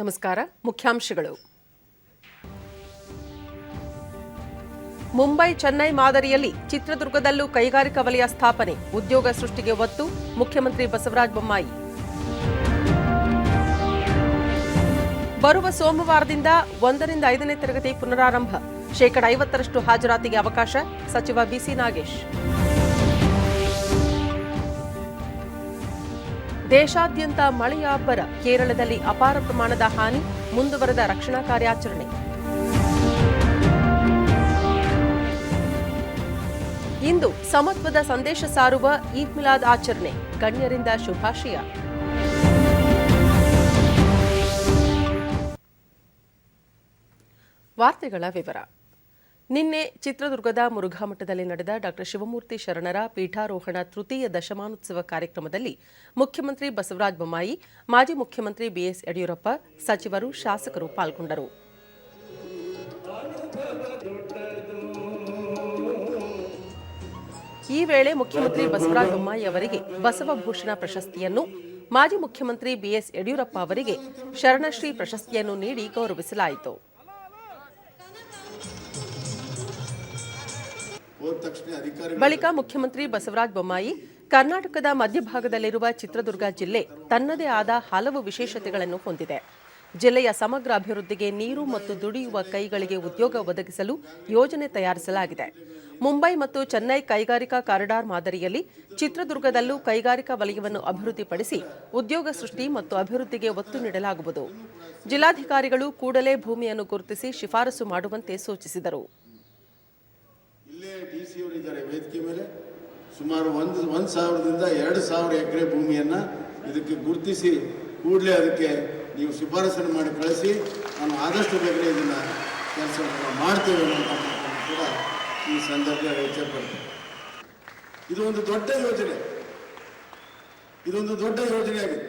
ನಮಸ್ಕಾರ. ಮುಖ್ಯಾಂಶಗಳು. ಮುಂಬೈ ಚೆನ್ನೈ ಮಾದರಿಯಲ್ಲಿ ಚಿತ್ರದುರ್ಗದಲ್ಲೂ ಕೈಗಾರಿಕಾ ವಲಯ ಸ್ಥಾಪನೆ, ಉದ್ಯೋಗ ಸೃಷ್ಟಿಗೆ ಒತ್ತು, ಮುಖ್ಯಮಂತ್ರಿ ಬಸವರಾಜ ಬೊಮ್ಮಾಯಿ. ಬರುವ ಸೋಮವಾರದಿಂದ 1ರಿಂದ 5ನೇ ತರಗತಿ ಪುನರಾರಂಭ, ಶೇಕಡ 50ರಷ್ಟು ಹಾಜರಾತಿಗೆ ಅವಕಾಶ, ಸಚಿವ ಬಿಸಿ ನಾಗೇಶ್. ದೇಶಾದ್ಯಂತ ಮಳೆಯ ಅಬ್ಬರ, ಕೇರಳದಲ್ಲಿ ಅಪಾರ ಪ್ರಮಾಣದ ಹಾನಿ, ಮುಂದುವರೆದ ರಕ್ಷಣಾ ಕಾರ್ಯಾಚರಣೆ. ಇಂದು ಸಮತ್ವದ ಸಂದೇಶ ಸಾರುವ ಈದ್ ಮಿಲಾದ್ ಆಚರಣೆ, ಗಣ್ಯರಿಂದ ಶುಭಾಶಯ. ವಾರ್ತೆಗಳ ವಿವರ. ನಿನ್ನೆ ಚಿತ್ರದುರ್ಗದ ಮುರುಘಾಮಠದಲ್ಲಿ ನಡೆದ ಡಾ ಶಿವಮೂರ್ತಿ ಶರಣರ ಪೀಠಾರೋಹಣ ತೃತೀಯ ದಶಮಾನೋತ್ಸವ ಕಾರ್ಯಕ್ರಮದಲ್ಲಿ ಮುಖ್ಯಮಂತ್ರಿ ಬಸವರಾಜ ಬೊಮ್ಮಾಯಿ, ಮಾಜಿ ಮುಖ್ಯಮಂತ್ರಿ ಬಿಎಸ್ ಯಡಿಯೂರಪ್ಪ, ಸಚಿವರು, ಶಾಸಕರು ಪಾಲ್ಗೊಂಡರು. ಈ ವೇಳೆ ಮುಖ್ಯಮಂತ್ರಿ ಬಸವರಾಜ ಬೊಮ್ಮಾಯಿ ಅವರಿಗೆ ಬಸವಭೂಷಣ ಪ್ರಶಸ್ತಿಯನ್ನು, ಮಾಜಿ ಮುಖ್ಯಮಂತ್ರಿ ಬಿಎಸ್ ಯಡಿಯೂರಪ್ಪ ಅವರಿಗೆ ಶರಣಶ್ರೀ ಪ್ರಶಸ್ತಿಯನ್ನು ನೀಡಿ ಗೌರವಿಸಲಾಯಿತು. ಬಳಿಕ ಮುಖ್ಯಮಂತ್ರಿ ಬಸವರಾಜ ಬೊಮ್ಮಾಯಿ, ಕರ್ನಾಟಕದ ಮಧ್ಯಭಾಗದಲ್ಲಿರುವ ಚಿತ್ರದುರ್ಗ ಜಿಲ್ಲೆ ತನ್ನದೇ ಆದ ಹಲವು ವಿಶೇಷತೆಗಳನ್ನು ಹೊಂದಿದೆ. ಜಿಲ್ಲೆಯ ಸಮಗ್ರ ಅಭಿವೃದ್ಧಿಗೆ ನೀರು ಮತ್ತು ದುಡಿಯುವ ಕೈಗಳಿಗೆ ಉದ್ಯೋಗ ಒದಗಿಸಲು ಯೋಜನೆ ತಯಾರಿಸಲಾಗಿದೆ. ಮುಂಬೈ ಮತ್ತು ಚೆನ್ನೈ ಕೈಗಾರಿಕಾ ಕಾರಿಡಾರ್ ಮಾದರಿಯಲ್ಲಿ ಚಿತ್ರದುರ್ಗದಲ್ಲೂ ಕೈಗಾರಿಕಾ ವಲಯವನ್ನು ಅಭಿವೃದ್ಧಿಪಡಿಸಿ ಉದ್ಯೋಗ ಸೃಷ್ಟಿ ಮತ್ತು ಅಭಿವೃದ್ಧಿಗೆ ಒತ್ತು ನೀಡಲಾಗುವುದು. ಜಿಲ್ಲಾಧಿಕಾರಿಗಳು ಕೂಡಲೇ ಭೂಮಿಯನ್ನು ಗುರುತಿಸಿ ಶಿಫಾರಸು ಮಾಡುವಂತೆ ಸೂಚಿಸಿದರು. ಇಲ್ಲೇ ಡಿಸಿ ಅವರಿದ್ದಾರೆ ವೇದಿಕೆ ಮೇಲೆ. ಸುಮಾರು 1,000ದಿಂದ 2,000 ಎಕರೆ ಭೂಮಿಯನ್ನ ಇದಕ್ಕೆ ಗುರುತಿಸಿ ಕೂಡಲೇ ಅದಕ್ಕೆ ನೀವು ಶಿಫಾರಸನ್ನು ಮಾಡಿ ಕಳಿಸಿ, ನಾನು ಆದಷ್ಟು ಬೇಗನೆ ಇದನ್ನ ಕೆಲಸವನ್ನು ಮಾಡ್ತೇವೆ ಅಂತ ಕೂಡ ಈ ಸಂದರ್ಭದಲ್ಲಿ ಇಚ್ಛೆಪಡ್ತೇನೆ. ಇದೊಂದು ದೊಡ್ಡ ಯೋಜನೆ, ಇದೊಂದು ದೊಡ್ಡ ಯೋಜನೆ ಆಗಿದೆ.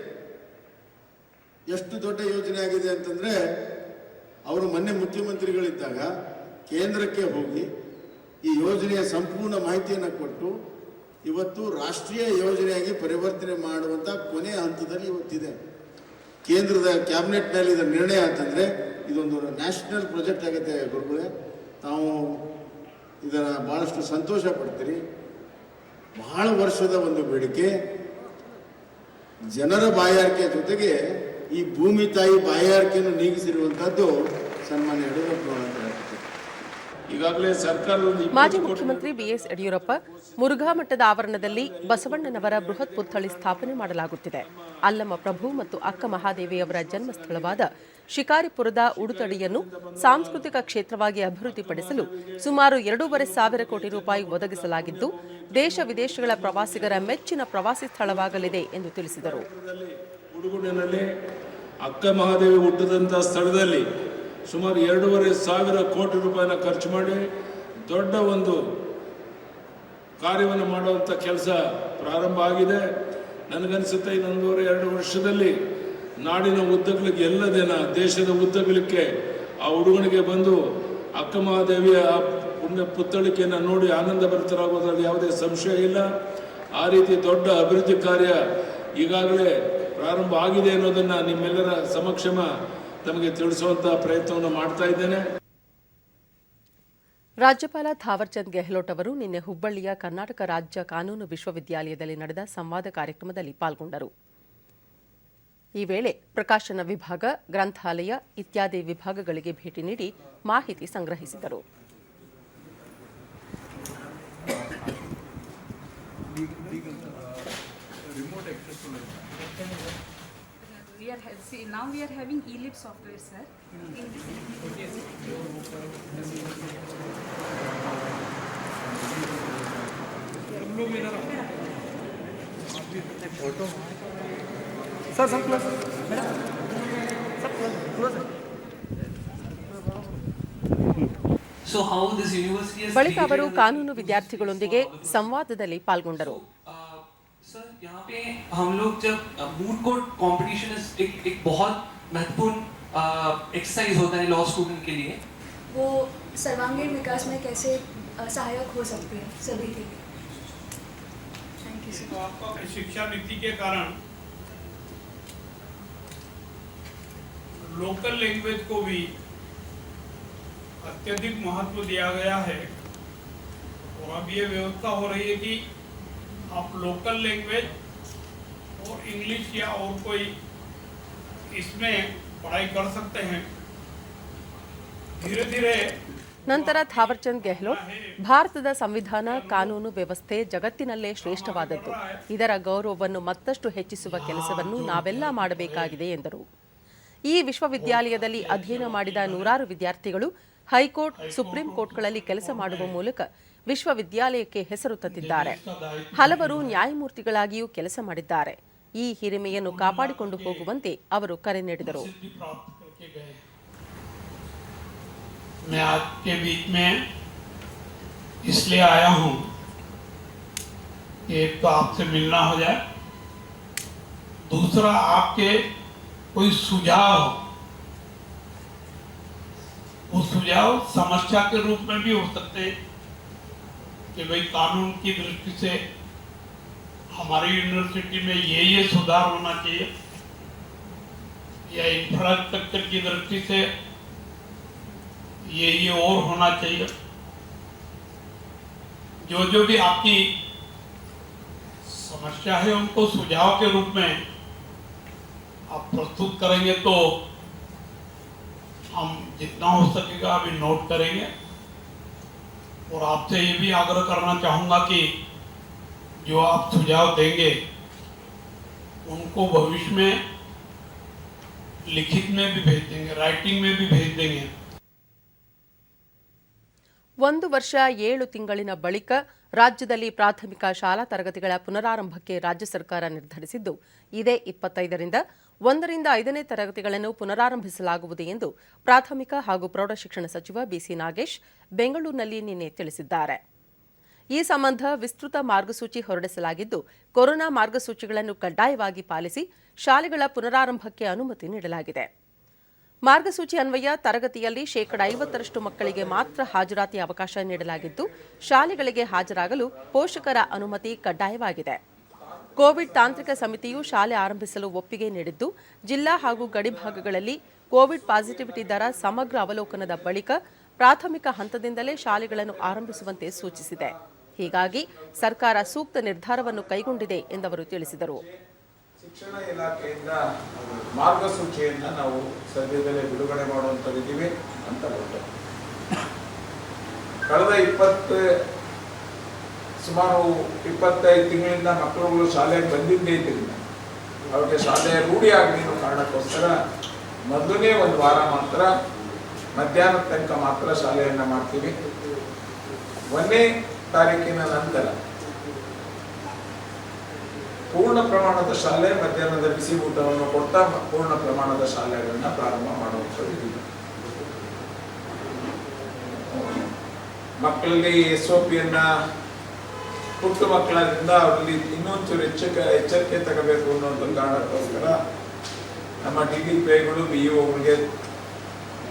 ಎಷ್ಟು ದೊಡ್ಡ ಯೋಜನೆ ಆಗಿದೆ ಅಂತಂದ್ರೆ, ಅವರು ಮೊನ್ನೆ ಮುಖ್ಯಮಂತ್ರಿಗಳಿದ್ದಾಗ ಕೇಂದ್ರಕ್ಕೆ ಹೋಗಿ ಈ ಯೋಜನೆಯ ಸಂಪೂರ್ಣ ಮಾಹಿತಿಯನ್ನು ಕೊಟ್ಟು ಇವತ್ತು ರಾಷ್ಟ್ರೀಯ ಯೋಜನೆಯಾಗಿ ಪರಿವರ್ತನೆ ಮಾಡುವಂತ ಕೊನೆಯ ಹಂತದಲ್ಲಿ ಇವತ್ತಿದೆ. ಕೇಂದ್ರದ ಕ್ಯಾಬಿನೆಟ್ನಲ್ಲಿ ಇದರ ನಿರ್ಣಯ ಅಂತಂದ್ರೆ ಇದೊಂದು ನ್ಯಾಷನಲ್ ಪ್ರಾಜೆಕ್ಟ್ ಆಗುತ್ತೆ. ಗುರುಗಳೇ, ನಾವು ಇದರ ಬಹಳಷ್ಟು ಸಂತೋಷ ಪಡ್ತೀರಿ. ಬಹಳ ವರ್ಷದ ಒಂದು ಬೇಡಿಕೆ, ಜನರ ಬಾಯಾರಿಕೆ ಜೊತೆಗೆ ಈ ಭೂಮಿ ತಾಯಿ ಬಾಯಾರಿಕೆಯನ್ನು ನೀಗಿಸಿರುವಂತದ್ದು ಸನ್ಮಾನ್ಯ ಯಡಿಯೂರಪ್ಪನವರು ಅಂತ ಹೇಳ್ತಾರೆ. ಮಾಜಿ ಮುಖ್ಯಮಂತ್ರಿ ಬಿಎಸ್ ಯಡಿಯೂರಪ್ಪ, ಮುರುಘಾಮಠದ ಆವರಣದಲ್ಲಿ ಬಸವಣ್ಣನವರ ಬೃಹತ್ ಪುತ್ಥಳಿ ಸ್ಥಾಪನೆ ಮಾಡಲಾಗುತ್ತಿದೆ. ಅಲ್ಲಮ ಪ್ರಭು ಮತ್ತು ಅಕ್ಕ ಮಹಾದೇವಿಯವರ ಜನ್ಮಸ್ಥಳವಾದ ಶಿಕಾರಿಪುರದ ಉಡುತಡಿಯನ್ನು ಸಾಂಸ್ಕೃತಿಕ ಕ್ಷೇತ್ರವಾಗಿ ಅಭಿವೃದ್ಧಿಪಡಿಸಲು ಸುಮಾರು 2,500 ಕೋಟಿ ರೂಪಾಯಿ ಒದಗಿಸಲಾಗಿದ್ದು, ದೇಶ ವಿದೇಶಗಳ ಪ್ರವಾಸಿಗರ ಮೆಚ್ಚಿನ ಪ್ರವಾಸಿ ಸ್ಥಳವಾಗಲಿದೆ ಎಂದು ತಿಳಿಸಿದರು. ಅಕ್ಕ ಮಹಾದೇವಿ ಹುಟ್ಟಿದಂತಹ ಸ್ಥಳದಲ್ಲಿ ಸುಮಾರು 2,500 ಕೋಟಿ ರೂಪಾಯಿನ ಖರ್ಚು ಮಾಡಿ ದೊಡ್ಡ ಒಂದು ಕಾರ್ಯವನ್ನು ಮಾಡುವಂಥ ಕೆಲಸ ಪ್ರಾರಂಭ ಆಗಿದೆ. ನನಗನ್ಸುತ್ತೆ ಇನ್ನೊಂದೂವರೆ 2 ವರ್ಷದಲ್ಲಿ ನಾಡಿನ ಉದ್ದಗಲಿಕ್ಕೆ, ಎಲ್ಲ ದಿನ ದೇಶದ ಉದ್ದಗಲಿಕ್ಕೆ ಆ ಹುಡುಗನಿಗೆ ಬಂದು ಅಕ್ಕ ಮಹಾದೇವಿಯ ಪುಣ್ಯ ಪುತ್ಥಳಿಕೆಯನ್ನು ನೋಡಿ ಆನಂದ ಭರಿತರಾಗೋದ್ರಲ್ಲಿ ಯಾವುದೇ ಸಂಶಯ ಇಲ್ಲ. ಆ ರೀತಿ ದೊಡ್ಡ ಅಭಿವೃದ್ಧಿ ಕಾರ್ಯ ಈಗಾಗಲೇ ಪ್ರಾರಂಭ ಆಗಿದೆ ಅನ್ನೋದನ್ನು ನಿಮ್ಮೆಲ್ಲರ ಸಮಕ್ಷಮ ತಮಗೆ ತಿಳಿಸುವಂತಹ ಪ್ರಯತ್ನವನ್ನು ಮಾಡ್ತಾ ಇದ್ದೇನೆ. ರಾಜ್ಯಪಾಲ ಥಾವರ್ಚಂದ್ ಗೆಹ್ಲೋಟ್ ಅವರು ನಿನ್ನೆ ಹುಬ್ಬಳ್ಳಿಯ ಕರ್ನಾಟಕ ರಾಜ್ಯ ಕಾನೂನು ವಿಶ್ವವಿದ್ಯಾಲಯದಲ್ಲಿ ನಡೆದ ಸಂವಾದ ಕಾರ್ಯಕ್ರಮದಲ್ಲಿ ಪಾಲ್ಗೊಂಡರು. ಈ ವೇಳೆ ಪ್ರಕಾಶನ ವಿಭಾಗ, ಗ್ರಂಥಾಲಯ ಇತ್ಯಾದಿ ವಿಭಾಗಗಳಿಗೆ ಭೇಟಿ ನೀಡಿ ಮಾಹಿತಿ ಸಂಗ್ರಹಿಸಿದರು. Now we are having e-lit software, sir. Sir, some close. So how this university has ಬಳಿಕ ಅವರು ಕಾನೂನು ವಿದ್ಯಾರ್ಥಿಗಳೊಂದಿಗೆ ಸಂವಾದದಲ್ಲಿ ಪಾಲ್ಗೊಂಡರು. सर यहाँ पे हम लोग जब मूड कोर्ट कंपटीशन एक बहुत महत्वपूर्ण एक्सरसाइज होता है लॉ स्टूडेंट के लिए, वो सर्वांगीण विकास में कैसे सहायक हो सकती है सभी के लिए. Thank you sir. तो आपका शिक्षा नीति के कारण लोकल लैंग्वेज को भी अत्यधिक महत्व दिया गया है और अब ये व्यवस्था हो रही है कि आप लोकल लैंग्वेज और इंग्लिश या और कोई इसमें पढ़ाई कर सकते हैं। धीरे धीरे ನಂತರ ಥಾವರ್ಚಂದ್ ಗೆಹ್ಲೋಟ್ ಭಾರತದ ಸಂವಿಧಾನ ಕಾನೂನು ವ್ಯವಸ್ಥೆ ಜಗತ್ತಿನಲ್ಲೇ ಶ್ರೇಷ್ಠವಾದದ್ದು. ಇದರ ಗೌರವವನ್ನು ಮತ್ತಷ್ಟು ಹೆಚ್ಚಿಸುವ ಕೆಲಸವನ್ನು ನಾವೆಲ್ಲ ಮಾಡಬೇಕಾಗಿದೆ ಎಂದರು. ಈ ವಿಶ್ವವಿದ್ಯಾಲಯದಲ್ಲಿ ಅಧ್ಯಯನ ಮಾಡಿದ ನೂರಾರು ವಿದ್ಯಾರ್ಥಿಗಳು ಹೈಕೋರ್ಟ್, ಸುಪ್ರೀಂ ಕೋರ್ಟ್ಗಳಲ್ಲಿ ಕೆಲಸ ಮಾಡುವ ಮೂಲಕ ವಿಶ್ವವಿದ್ಯಾಲಯಕ್ಕೆ ಹೆಸರು ತಂದಿದ್ದಾರೆ. ಹಲವರು ನ್ಯಾಯಮೂರ್ತಿಗಳಾಗಿಯೂ ಕೆಲಸ ಮಾಡಿದ್ದಾರೆ. ಈ ಹಿರಿಮೆಯನ್ನು ಕಾಪಾಡಿಕೊಂಡು ಹೋಗುವಂತೆ ಅವರು ಕರೆ ನೀಡಿದರು. मैं आपके बीच में इसलिए आया हूं कि एक तो आपसे मिलना हो जाए, दूसरा आपके कोई सुझाव, वो सुझाव समस्या के रूप में भी हो सकते हैं कि भाई कानून की दृष्टि से हमारी यूनिवर्सिटी में ये सुधार होना चाहिए, या इंफ्रास्ट्रक्चर की दृष्टि से ये और होना चाहिए। जो भी आपकी समस्या है उनको सुझाव के रूप में आप प्रस्तुत करेंगे तो हम जितना हो सकेगा अभी नोट करेंगे। और आपसे ये भी आग्रह करना चाहूँगा कि जो आप सुझाव देंगे उनको भविष्य में लिखित में भी भेज देंगे, राइटिंग में भी भेज देंगे। 1 ವರ್ಷ 7 ತಿಂಗಳಿನ ಬಳಿಕ ರಾಜ್ಯದಲ್ಲಿ ಪ್ರಾಥಮಿಕ ಶಾಲಾ ತರಗತಿಗಳ ಪುನರಾರಂಭಕ್ಕೆ ರಾಜ್ಯ ಸರ್ಕಾರ ನಿರ್ಧರಿಸಿದ್ದು, ಇದೇ 25ರಿಂದ 1ರಿಂದ 5ನೇ ತರಗತಿಗಳನ್ನು ಪುನರಾರಂಭಿಸಲಾಗುವುದು ಎಂದು ಪ್ರಾಥಮಿಕ ಹಾಗೂ ಪ್ರೌಢಶಿಕ್ಷಣ ಸಚಿವ ಬಿಸಿ ನಾಗೇಶ್ ಬೆಂಗಳೂರಿನಲ್ಲಿ ನಿನ್ನೆ ತಿಳಿಸಿದ್ದಾರೆ. ಈ ಸಂಬಂಧ ವಿಸ್ತೃತ ಮಾರ್ಗಸೂಚಿ ಹೊರಡಿಸಲಾಗಿದ್ದು, ಕೊರೋನಾ ಮಾರ್ಗಸೂಚಿಗಳನ್ನು ಕಡ್ಡಾಯವಾಗಿ ಪಾಲಿಸಿ ಶಾಲೆಗಳ ಪುನರಾರಂಭಕ್ಕೆ ಅನುಮತಿ ನೀಡಲಾಗಿದೆ. ಮಾರ್ಗಸೂಚಿ ಅನ್ವಯ ತರಗತಿಯಲ್ಲಿ 50% ಮಕ್ಕಳಿಗೆ ಮಾತ್ರ ಹಾಜರಾತಿ ಅವಕಾಶ ನೀಡಲಾಗಿದ್ದು, ಶಾಲೆಗಳಿಗೆ ಹಾಜರಾಗಲು ಪೋಷಕರ ಅನುಮತಿ ಕಡ್ಡಾಯವಾಗಿದೆ. ಕೋವಿಡ್ ತಾಂತ್ರಿಕ ಸಮಿತಿಯು ಶಾಲೆ ಆರಂಭಿಸಲು ಒಪ್ಪಿಗೆ ನೀಡಿದ್ದು, ಜಿಲ್ಲಾ ಹಾಗೂ ಗಡಿಭಾಗಗಳಲ್ಲಿ ಕೋವಿಡ್ ಪಾಸಿಟಿವಿಟಿ ದರ ಸಮಗ್ರ ಅವಲೋಕನದ ಬಳಿಕ ಪ್ರಾಥಮಿಕ ಹಂತದಿಂದಲೇ ಶಾಲೆಗಳನ್ನು ಆರಂಭಿಸುವಂತೆ ಸೂಚಿಸಿದೆ. ಹೀಗಾಗಿ ಸರ್ಕಾರ ಸೂಕ್ತ ನಿರ್ಧಾರವನ್ನು ಕೈಗೊಂಡಿದೆ ಎಂದವರು ತಿಳಿಸಿದರು. ಶಿಕ್ಷಣ ಇಲಾಖೆಯಿಂದ ಮಾರ್ಗಸೂಚಿಯನ್ನು ನಾವು ಸದ್ಯದಲ್ಲೇ ಬಿಡುಗಡೆ ಮಾಡುವಂಥದ್ದಿದ್ದೀವಿ ಅಂತ ಗೊತ್ತು. ಕಳೆದ ಸುಮಾರು 25 ತಿಂಗಳಿಂದ ಮಕ್ಕಳುಗಳು ಶಾಲೆಗೆ ಬಂದಿದ್ದೇ ಇದ್ದಿಲ್ಲ. ಅವ್ರಿಗೆ ಶಾಲೆಯ ರೂಢಿ ಆಗಲಿ ಅನ್ನೋ ಕಾರಣಕ್ಕೋಸ್ಕರ ಮೊದಲನೇ 1 ವಾರ ಮಾತ್ರ ಮಧ್ಯಾಹ್ನದ ತನಕ ಮಾತ್ರ ಶಾಲೆಯನ್ನು ಮಾಡ್ತೀವಿ. 1ನೇ ತಾರೀಕಿನ ನಂತರ ಪೂರ್ಣ ಪ್ರಮಾಣದ ಶಾಲೆ, ಮಧ್ಯಾಹ್ನದ ಬಿಸಿ ಊಟವನ್ನು ಕೊಡ್ತಾ ಪೂರ್ಣ ಪ್ರಮಾಣದ ಶಾಲೆಗಳನ್ನ ಪ್ರಾರಂಭ ಮಾಡುವಂಥದ್ದು. ಮಕ್ಕಳಲ್ಲಿ SOPಯನ್ನ ಪುಟ್ಟ ಮಕ್ಕಳಿಂದ ಅವರಲ್ಲಿ ಇನ್ನೊಂಚೂರು ಎಚ್ಚರಿಕೆ ತಗೋಬೇಕು ಅನ್ನೋ ಕಾರಣಕ್ಕೋಸ್ಕರ ನಮ್ಮ DDPIಗಳು BEOಗಳಿಗೆ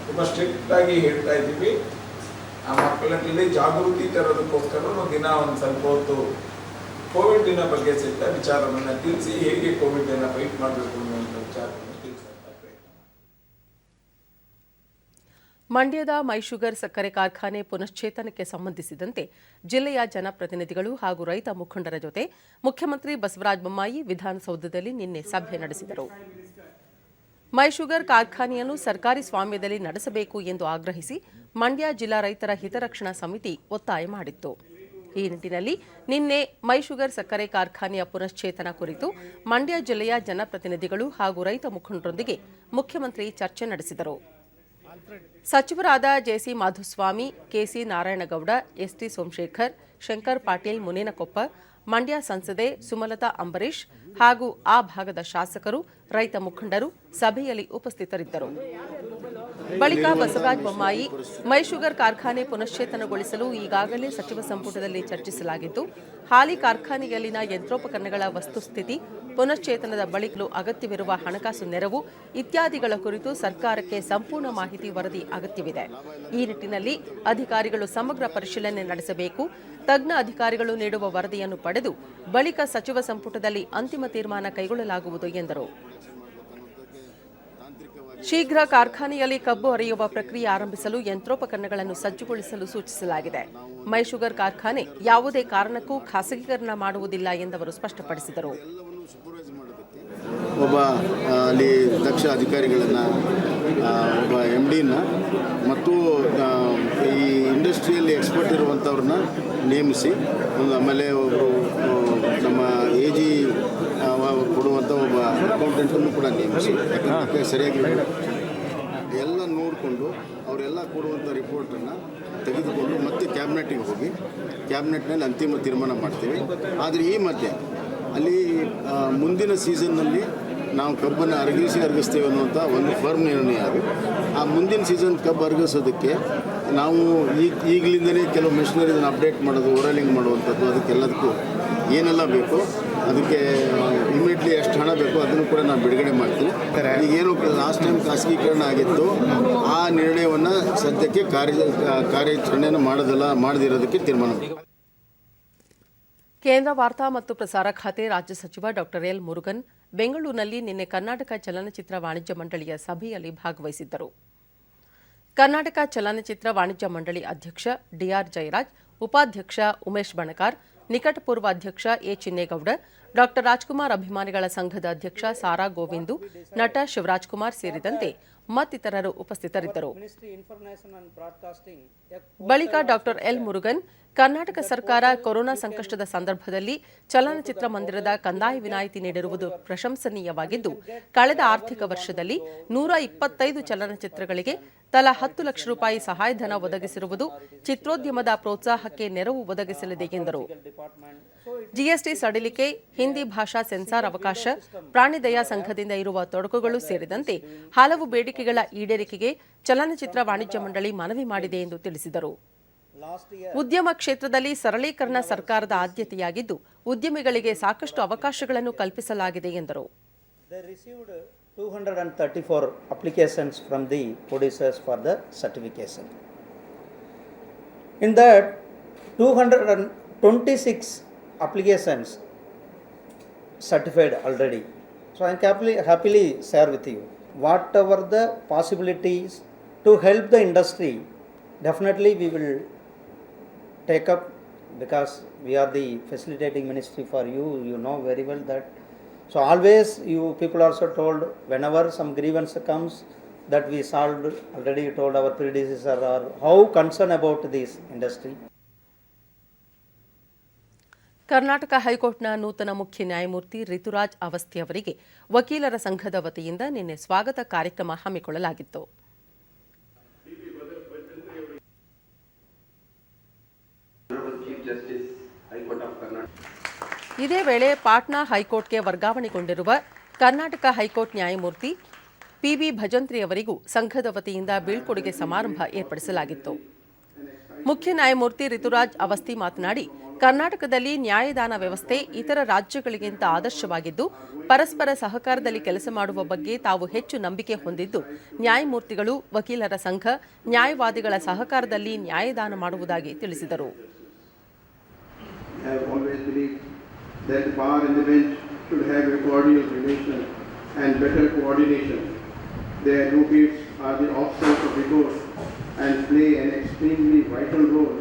ತುಂಬಾ ಸ್ಟ್ರಿಕ್ಟ್ ಆಗಿ ಹೇಳ್ತಾ ಇದ್ದೀವಿ. ಆ ಮಕ್ಕಳಲ್ಲಿ ಜಾಗೃತಿ ತರೋದಕ್ಕೋಸ್ಕರ ದಿನ ಒಂದು ಸ್ವಲ್ಪ ಹೊತ್ತು ಕೋವಿಡ್ ಬಗ್ಗೆ ಸಹಿತ ವಿಚಾರವನ್ನು ತಿಳಿಸಿ ಹೇಗೆ ಕೋವಿಡ್ ಫೈಟ್ ಮಾಡಬೇಕು ಅನ್ನುವಂಥ ವಿಚಾರವನ್ನು ತಿಳಿಸುವಂತ ಪ್ರಯತ್ನ. ಮಂಡ್ಯದ ಮೈಶುಗರ್ ಸಕ್ಕರೆ ಕಾರ್ಖಾನೆ ಪುನಶ್ಚೇತನಕ್ಕೆ ಸಂಬಂಧಿಸಿದಂತೆ ಜಿಲ್ಲೆಯ ಜನಪ್ರತಿನಿಧಿಗಳು ಹಾಗೂ ರೈತ ಮುಖಂಡರ ಜೊತೆ ಮುಖ್ಯಮಂತ್ರಿ ಬಸವರಾಜ ಬೊಮ್ಮಾಯಿ ವಿಧಾನಸೌಧದಲ್ಲಿ ನಿನ್ನೆ ಸಭೆ ನಡೆಸಿದರು. ಮೈಶುಗರ್ ಕಾರ್ಖಾನೆಯನ್ನು ಸರ್ಕಾರಿ ಸ್ವಾಮ್ಯದಲ್ಲಿ ನಡೆಸಬೇಕು ಎಂದು ಆಗ್ರಹಿಸಿ ಮಂಡ್ಯ ಜಿಲ್ಲಾ ರೈತರ ಹಿತರಕ್ಷಣಾ ಸಮಿತಿ ಒತ್ತಾಯ ಮಾಡಿತ್ತು. ಈ ನಿಟ್ಟಿನಲ್ಲಿ ನಿನ್ನೆ ಮೈಶುಗರ್ ಸಕ್ಕರೆ ಕಾರ್ಖಾನೆಯ ಪುನಶ್ಚೇತನ ಕುರಿತು ಮಂಡ್ಯ ಜಿಲ್ಲೆಯ ಜನಪ್ರತಿನಿಧಿಗಳು ಹಾಗೂ ರೈತ ಮುಖಂಡರೊಂದಿಗೆ ಮುಖ್ಯಮಂತ್ರಿ ಚರ್ಚೆ ನಡೆಸಿದರು. ಸಚಿವರಾದ JC Madhuswamy, KC Narayanagowda, ST Somashekar, Shankar Patil Munenakoppa, Mandya ಸಂಸದೆ ಸುಮಲತಾ ಅಂಬರೀಶ್ ಹಾಗೂ ಆ ಭಾಗದ ಶಾಸಕರು, ರೈತ ಮುಖಂಡರು ಸಭೆಯಲ್ಲಿ ಉಪಸ್ಥಿತರಿದ್ದರು. ಬಳಿಕ ಬಸವರಾಜ ಬೊಮ್ಮಾಯಿ ಮೈಶುಗರ್ ಕಾರ್ಖಾನೆ ಪುನಶ್ಚೇತನಗೊಳಿಸಲು ಈಗಾಗಲೇ ಸಚಿವ ಸಂಪುಟದಲ್ಲಿ ಚರ್ಚಿಸಲಾಗಿದ್ದು, ಹಾಲಿ ಕಾರ್ಖಾನೆಯಲ್ಲಿನ ಯಂತ್ರೋಪಕರಣಗಳ ವಸ್ತುಸ್ಥಿತಿ, ಪುನಶ್ಚೇತನದ ಬಳಿಕ ಅಗತ್ಯವಿರುವ ಹಣಕಾಸು ನೆರವು ಇತ್ಯಾದಿಗಳ ಕುರಿತು ಸರ್ಕಾರಕ್ಕೆ ಸಂಪೂರ್ಣ ಮಾಹಿತಿ ವರದಿ ಅಗತ್ಯವಿದೆ. ಈ ನಿಟ್ಟಿನಲ್ಲಿ ಅಧಿಕಾರಿಗಳು ಸಮಗ್ರ ಪರಿಶೀಲನೆ ನಡೆಸಬೇಕು. ತಜ್ಞ ಅಧಿಕಾರಿಗಳು ನೀಡುವ ವರದಿಯನ್ನು ಪಡೆದು ಬಳಿಕ ಸಚಿವ ಸಂಪುಟದಲ್ಲಿ ಅಂತಿಮ ತೀರ್ಮಾನ ಕೈಗೊಳ್ಳಲಾಗುವುದು ಎಂದರು. ಶೀಘ್ರ ಕಾರ್ಖಾನೆಯಲ್ಲಿ ಕಬ್ಬು ಅರೆಯುವ ಪ್ರಕ್ರಿಯೆ ಆರಂಭಿಸಲು ಯಂತ್ರೋಪಕರಣಗಳನ್ನು ಸಜ್ಜುಗೊಳಿಸಲು ಸೂಚಿಸಲಾಗಿದೆ. ಮೈ ಶುಗರ್ ಕಾರ್ಖಾನೆ ಯಾವುದೇ ಕಾರಣಕ್ಕೂ ಖಾಸಗೀಕರಣ ಮಾಡುವುದಿಲ್ಲ ಎಂದವರು ಸ್ಪಷ್ಟಪಡಿಸಿದರು. ಒಬ್ಬ ಅಲ್ಲಿ ದಕ್ಷ ಅಧಿಕಾರಿಗಳನ್ನು, ಒಬ್ಬ MDನ ಮತ್ತು ಈ ಇಂಡಸ್ಟ್ರಿಯಲ್ಲಿ ಎಕ್ಸ್ಪರ್ಟ್ ಇರುವಂಥವ್ರನ್ನ ನೇಮಿಸಿ, ಆಮೇಲೆ ಒಬ್ಬರು ನಮ್ಮ AG ಕೊಡುವಂಥ ಒಬ್ಬ ಅಕೌಂಟೆಂಟನ್ನು ಕೂಡ ನೇಮಿಸಿ, ಯಾಕಂದರೆ ಸರಿಯಾಗಿ ಎಲ್ಲ ನೋಡಿಕೊಂಡು ಅವರೆಲ್ಲ ಕೊಡುವಂಥ ರಿಪೋರ್ಟನ್ನು ತೆಗೆದುಕೊಂಡು ಮತ್ತೆ ಕ್ಯಾಬಿನೆಟ್ಟಿಗೆ ಹೋಗಿ ಕ್ಯಾಬಿನೆಟ್ನಲ್ಲಿ ಅಂತಿಮ ತೀರ್ಮಾನ ಮಾಡ್ತೀವಿ. ಆದರೆ ಈ ಮಧ್ಯೆ ಅಲ್ಲಿ ಮುಂದಿನ ಸೀಸನ್ನಲ್ಲಿ ನಾವು ಕಬ್ಬನ್ನು ಅರಗಿಸ್ತೇವೆ ಅನ್ನುವಂಥ ಒಂದು ಫರ್ಮ್ ನಿರ್ಣಯ ಅದು. ಆ ಮುಂದಿನ ಸೀಸನ್ ಕಬ್ಬು ಅರಗಿಸೋದಕ್ಕೆ ನಾವು ಈಗಲಿಂದಲೇ ಕೆಲವು ಮೆಷಿನರಿನ ಅಪ್ಡೇಟ್ ಮಾಡೋದು, ಓರಲಿಂಗ್ ಮಾಡುವಂಥದ್ದು, ಅದಕ್ಕೆಲ್ಲದಕ್ಕೂ ಏನೆಲ್ಲ ಬೇಕು, ಅದಕ್ಕೆ ಇಮಿಡಿಯೇಟ್ಲಿ ಎಷ್ಟು ಹಣ ಬೇಕು ಅದನ್ನು ಕೂಡ ನಾವು ಬಿಡುಗಡೆ ಮಾಡ್ತೀವಿ. ಈಗೇನು ಲಾಸ್ಟ್ ಟೈಮ್ ಖಾಸಗೀಕರಣ ಆಗಿತ್ತು, ಆ ನಿರ್ಣಯವನ್ನು ಸದ್ಯಕ್ಕೆ ಕಾರ್ಯಾಚರಣೆಯನ್ನು ಮಾಡದಿರೋದಕ್ಕೆ ತೀರ್ಮಾನ. ಕೇಂದ್ರ ವಾರ್ತಾ ಮತ್ತು ಪ್ರಸಾರ ಖಾತೆ ರಾಜ್ಯ ಸಚಿವ ಡಾಕ್ಟರ್ ಎಲ್ ಮುರುಗನ್ ಬೆಂಗಳೂರಿನಲ್ಲಿ ನಿನ್ನೆ ಕರ್ನಾಟಕ ಚಲನಚಿತ್ರ ವಾಣಿಜ್ಯ ಮಂಡಳಿಯ ಸಭೆಯಲ್ಲಿ ಭಾಗವಹಿಸಿದ್ದರು. ಕರ್ನಾಟಕ ಚಲನಚಿತ್ರ ವಾಣಿಜ್ಯ ಮಂಡಳಿ ಅಧ್ಯಕ್ಷ ಡಿಆರ್ ಜಯರಾಜ್, ಉಪಾಧ್ಯಕ್ಷ ಉಮೇಶ್ ಬಣಕಾರ್, ನಿಕಟಪೂರ್ವ ಅಧ್ಯಕ್ಷ ಎ ಚಿನ್ನೇಗೌಡ, ಡಾಕ್ಟರ್ ರಾಜ್ಕುಮಾರ್ ಅಭಿಮಾನಿಗಳ ಸಂಘದ ಅಧ್ಯಕ್ಷ ಸಾರಾ ಗೋವಿಂದು, ನಟ ಶಿವರಾಜ್ಕುಮಾರ್ ಸೇರಿದಂತೆ ಮತ್ತಿತರರು ಉಪಸ್ಥಿತರಿದ್ದರು. ಬಳಿಕ ಡಾಕ್ಟರ್ ಎಲ್ ಮುರುಗನ್ ಕರ್ನಾಟಕ ಸರ್ಕಾರ ಕೊರೋನಾ ಸಂಕಷ್ಟದ ಸಂದರ್ಭದಲ್ಲಿ ಚಲನಚಿತ್ರ ಮಂದಿರದ ಕಂದಾಯ ವಿನಾಯಿತಿ ನೀಡಿರುವುದು ಪ್ರಶಂಸನೀಯವಾಗಿದ್ದು, ಕಳೆದ ಆರ್ಥಿಕ ವರ್ಷದಲ್ಲಿ 125 ಚಲನಚಿತ್ರಗಳಿಗೆ ತಲಾ 10 ಲಕ್ಷ ರೂಪಾಯಿ ಸಹಾಯಧನ ಒದಗಿಸಿರುವುದು ಚಿತ್ರೋದ್ಯಮದ ಪ್ರೋತ್ಸಾಹಕ್ಕೆ ನೆರವು ಒದಗಿಸಲಿದೆ ಎಂದರು. ಜಿಎಸ್ಟಿ ಸಡಿಲಿಕೆ, ಹಿಂದಿ ಭಾಷಾ ಸೆನ್ಸಾರ್ ಅವಕಾಶ, ಪ್ರಾಣಿದಯಾ ಸಂಘದಿಂದ ಇರುವ ತೊಡಕುಗಳು ಸೇರಿದಂತೆ ಹಲವು ಬೇಡಿಕೆಗಳ ಈಡೇರಿಕೆಗೆ ಚಲನಚಿತ್ರ ವಾಣಿಜ್ಯ ಮಂಡಳಿ ಮನವಿ ಮಾಡಿದೆ ಎಂದು ತಿಳಿಸಿದರು. ಉದ್ಯಮ ಕ್ಷೇತ್ರದಲ್ಲಿ ಸರಳೀಕರಣ ಸರ್ಕಾರದ ಆದ್ಯತೆಯಾಗಿದ್ದು, ಉದ್ಯಮಿಗಳಿಗೆ ಸಾಕಷ್ಟು ಅವಕಾಶಗಳನ್ನು ಕಲ್ಪಿಸಲಾಗಿದೆ ಎಂದರು. 234 applications from the producers for the certification. In that 226 applications certified already. So I can happily share with you whatever the possibilities to help the industry, definitely we will take up, because we are the facilitating ministry for you. You know very well that. So always you people also told whenever some grievance comes that we solved. Already you told our predecessor are how concerned about this industry. Karnataka ಹೈಕೋರ್ಟ್ನ ನೂತನ ಮುಖ್ಯ ನ್ಯಾಯಮೂರ್ತಿ ರಿತುರಾಜ್ ಅವಸ್ಥಿ ಅವರಿಗೆ ವಕೀಲರ ಸಂಘದ ವತಿಯಿಂದ ನಿನ್ನೆ ಸ್ವಾಗತ ಕಾರ್ಯಕ್ರಮ ಹಮ್ಮಿಕೊಳ್ಳಲಾಗಿತ್ತು. ಇದೇ ವೇಳೆ ಪಾಟ್ನಾ ಹೈಕೋರ್ಟ್ಗೆ ವರ್ಗಾವಣೆಗೊಂಡಿರುವ ಕರ್ನಾಟಕ ಹೈಕೋರ್ಟ್ ನ್ಯಾಯಮೂರ್ತಿ PB ಭಜಂತ್ರಿ ಅವರಿಗೂ ಸಂಘದ ವತಿಯಿಂದ ಬೀಳ್ಕೊಡುಗೆ ಸಮಾರಂಭ ಏರ್ಪಡಿಸಲಾಗಿತ್ತು. ಮುಖ್ಯ ನ್ಯಾಯಮೂರ್ತಿ ರಿತುರಾಜ್ ಅವಸ್ಥಿ ಮಾತನಾಡಿ, ಕರ್ನಾಟಕದಲ್ಲಿ ನ್ಯಾಯದಾನ ವ್ಯವಸ್ಥೆ ಇತರ ರಾಜ್ಯಗಳಿಗಿಂತ ಆದರ್ಶವಾಗಿದ್ದು, ಪರಸ್ಪರ ಸಹಕಾರದಲ್ಲಿ ಕೆಲಸ ಮಾಡುವ ಬಗ್ಗೆ ತಾವು ಹೆಚ್ಚು ನಂಬಿಕೆ ಹೊಂದಿದ್ದು, ನ್ಯಾಯಮೂರ್ತಿಗಳು, ವಕೀಲರ ಸಂಘ, ನ್ಯಾಯವಾದಿಗಳ ಸಹಕಾರದಲ್ಲಿ ನ್ಯಾಯದಾನ ಮಾಡುವುದಾಗಿ ತಿಳಿಸಿದರು. That the bar and the bench should have a cordial relation and better coordination. The advocates are the officers of the court and play an extremely vital role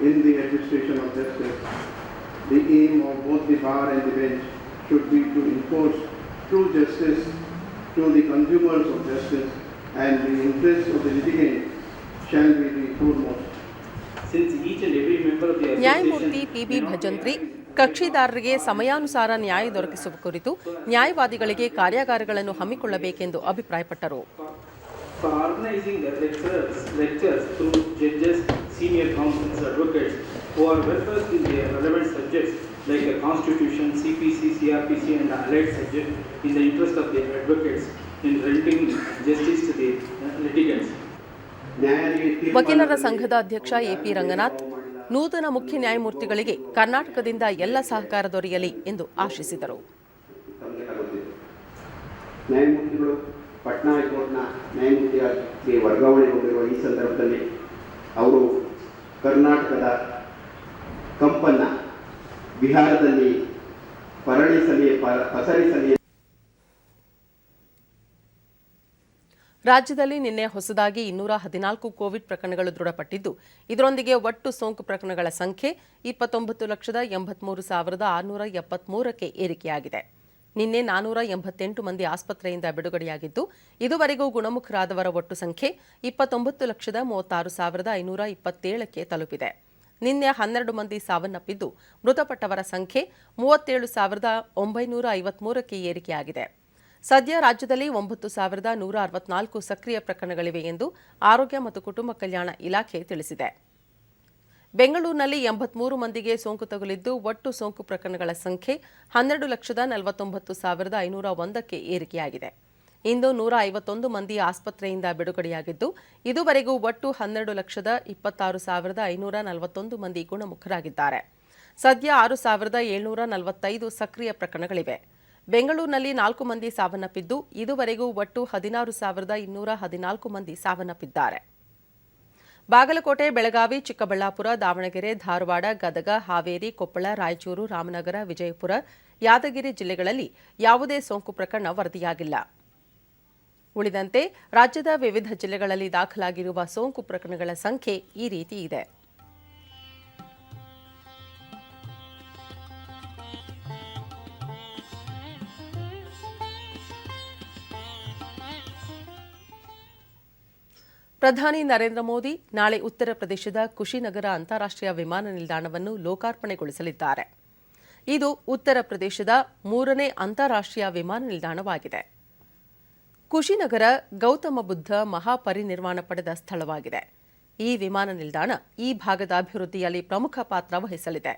in the administration of justice. The aim of both the bar and the bench should be to enforce true justice to the consumers of justice, and the interests of the litigant shall be the foremost. Since each and every member of the association ನ್ಯಾಯಮೂರ್ತಿ PB Bhajantri ಕಕ್ಷಿದಾರರಿಗೆ ಸಮಯಾನುಸಾರ ನ್ಯಾಯ ದೊರಕಿಸುವ ಕುರಿತು ನ್ಯಾಯವಾದಿಗಳಿಗೆ ಕಾರ್ಯಾಗಾರಗಳನ್ನು ಹಮ್ಮಿಕೊಳ್ಳಬೇಕೆಂದು ಅಭಿಪ್ರಾಯಪಟ್ಟರು. For organizing lectures through judges, senior counsels, advocates who are well-versed in the relevant subjects like the Constitution, CPC, CRPC and allied subjects in the interest of the advocates in rendering justice to the litigants. ವಕೀಲರ ಸಂಘದ ಅಧ್ಯಕ್ಷ AP Ranganath ನೂತನ ಮುಖ್ಯ ನ್ಯಾಯಮೂರ್ತಿಗಳಿಗೆ ಕರ್ನಾಟಕದಿಂದ ಎಲ್ಲ ಸಹಕಾರ ದೊರೆಯಲಿ ಎಂದು ಆಶಿಸಿದರು. ನ್ಯಾಯಮೂರ್ತಿಗಳು ಪಟ್ನಾ ಹೈಕೋರ್ಟ್ನ ನ್ಯಾಯಮೂರ್ತಿಯಾಗಿ ವರ್ಗಾವಣೆಗೊಂಡಿರುವ ಈ ಸಂದರ್ಭದಲ್ಲಿ ಅವರು ಕರ್ನಾಟಕದ ಕಂಪನ್ನ ಬಿಹಾರದಲ್ಲಿ ಪಸರಿಸಲಿ. ರಾಜ್ಯದಲ್ಲಿ ನಿನ್ನೆ ಹೊಸದಾಗಿ 214 ಕೋವಿಡ್ ಪ್ರಕರಣಗಳು ದೃಢಪಟ್ಟಿದ್ದು, ಇದರೊಂದಿಗೆ ಒಟ್ಟು ಸೋಂಕು ಪ್ರಕರಣಗಳ ಸಂಖ್ಯೆ 29,83,673ಕ್ಕೆ ಏರಿಕೆಯಾಗಿದೆ. ನಿನ್ನೆ 488 ಮಂದಿ ಆಸ್ಪತ್ರೆಯಿಂದ ಬಿಡುಗಡೆಯಾಗಿದ್ದು, ಇದುವರೆಗೂ ಗುಣಮುಖರಾದವರ ಒಟ್ಟು ಸಂಖ್ಯೆ 29,36,527ಕ್ಕೆ ತಲುಪಿದೆ. ನಿನ್ನೆ 12 ಮಂದಿ ಸಾವನ್ನಪ್ಪಿದ್ದು, ಮೃತಪಟ್ಟವರ ಸಂಖ್ಯೆ 37,953ಕ್ಕೆ ಏರಿಕೆಯಾಗಿದೆ. ಸದ್ಯ ರಾಜ್ಯದಲ್ಲಿ 9,164 ಸಕ್ರಿಯ ಪ್ರಕರಣಗಳಿವೆ ಎಂದು ಆರೋಗ್ಯ ಮತ್ತು ಕುಟುಂಬ ಕಲ್ಯಾಣ ಇಲಾಖೆ ತಿಳಿಸಿದೆ. ಬೆಂಗಳೂರಿನಲ್ಲಿ 83 ಮಂದಿಗೆ ಸೋಂಕು ತಗುಲಿದ್ದು, ಒಟ್ಟು ಸೋಂಕು ಪ್ರಕರಣಗಳ ಸಂಖ್ಯೆ 12,49,501ಕ್ಕೆ ಏರಿಕೆಯಾಗಿದೆ. ಇಂದು 151 ಮಂದಿ ಆಸ್ಪತ್ರೆಯಿಂದ ಬಿಡುಗಡೆಯಾಗಿದ್ದು, ಇದುವರೆಗೂ ಒಟ್ಟು 12,26,541 ಮಂದಿ ಗುಣಮುಖರಾಗಿದ್ದಾರೆ. ಸದ್ಯ 6,745 ಸಕ್ರಿಯ ಪ್ರಕರಣಗಳಿವೆ. ಬೆಂಗಳೂರಿನಲ್ಲಿ 4 ಮಂದಿ ಸಾವನ್ನಪ್ಪಿದ್ದು, ಇದುವರೆಗೂ ಒಟ್ಟು 16,214 ಮಂದಿ ಸಾವನ್ನಪ್ಪಿದ್ದಾರೆ. ಬಾಗಲಕೋಟೆ, ಬೆಳಗಾವಿ, ಚಿಕ್ಕಬಳ್ಳಾಪುರ, ದಾವಣಗೆರೆ, ಧಾರವಾಡ, ಗದಗ, ಹಾವೇರಿ, ಕೊಪ್ಪಳ, ರಾಯಚೂರು, ರಾಮನಗರ, ವಿಜಯಪುರ, ಯಾದಗಿರಿ ಜಿಲ್ಲೆಗಳಲ್ಲಿ ಯಾವುದೇ ಸೋಂಕು ಪ್ರಕರಣ ವರದಿಯಾಗಿಲ್ಲ. ಉಳಿದಂತೆ ರಾಜ್ಯದ ವಿವಿಧ ಜಿಲ್ಲೆಗಳಲ್ಲಿ ದಾಖಲಾಗಿರುವ ಸೋಂಕು ಪ್ರಕರಣಗಳ ಸಂಖ್ಯೆ ಈ ರೀತಿ ಇದೆ. ಪ್ರಧಾನಿ ನರೇಂದ್ರ ಮೋದಿ ನಾಳೆ ಉತ್ತರ ಪ್ರದೇಶದ ಕುಶಿನಗರ ಅಂತಾರಾಷ್ಟ್ರೀಯ ವಿಮಾನ ನಿಲ್ದಾಣವನ್ನು ಲೋಕಾರ್ಪಣೆಗೊಳಿಸಲಿದ್ದಾರೆ. ಇದು ಉತ್ತರ ಪ್ರದೇಶದ 3ನೇ ಅಂತಾರಾಷ್ಟ್ರೀಯ ವಿಮಾನ ನಿಲ್ದಾಣವಾಗಿದೆ. ಕುಶಿನಗರ ಗೌತಮ ಬುದ್ಧ ಮಹಾಪರಿನಿರ್ವಾಣ ಪಡೆದ ಸ್ಥಳವಾಗಿದೆ. ಈ ವಿಮಾನ ನಿಲ್ದಾಣ ಈ ಭಾಗದ ಅಭಿವೃದ್ಧಿಯಲ್ಲಿ ಪ್ರಮುಖ ಪಾತ್ರ ವಹಿಸಲಿದೆ.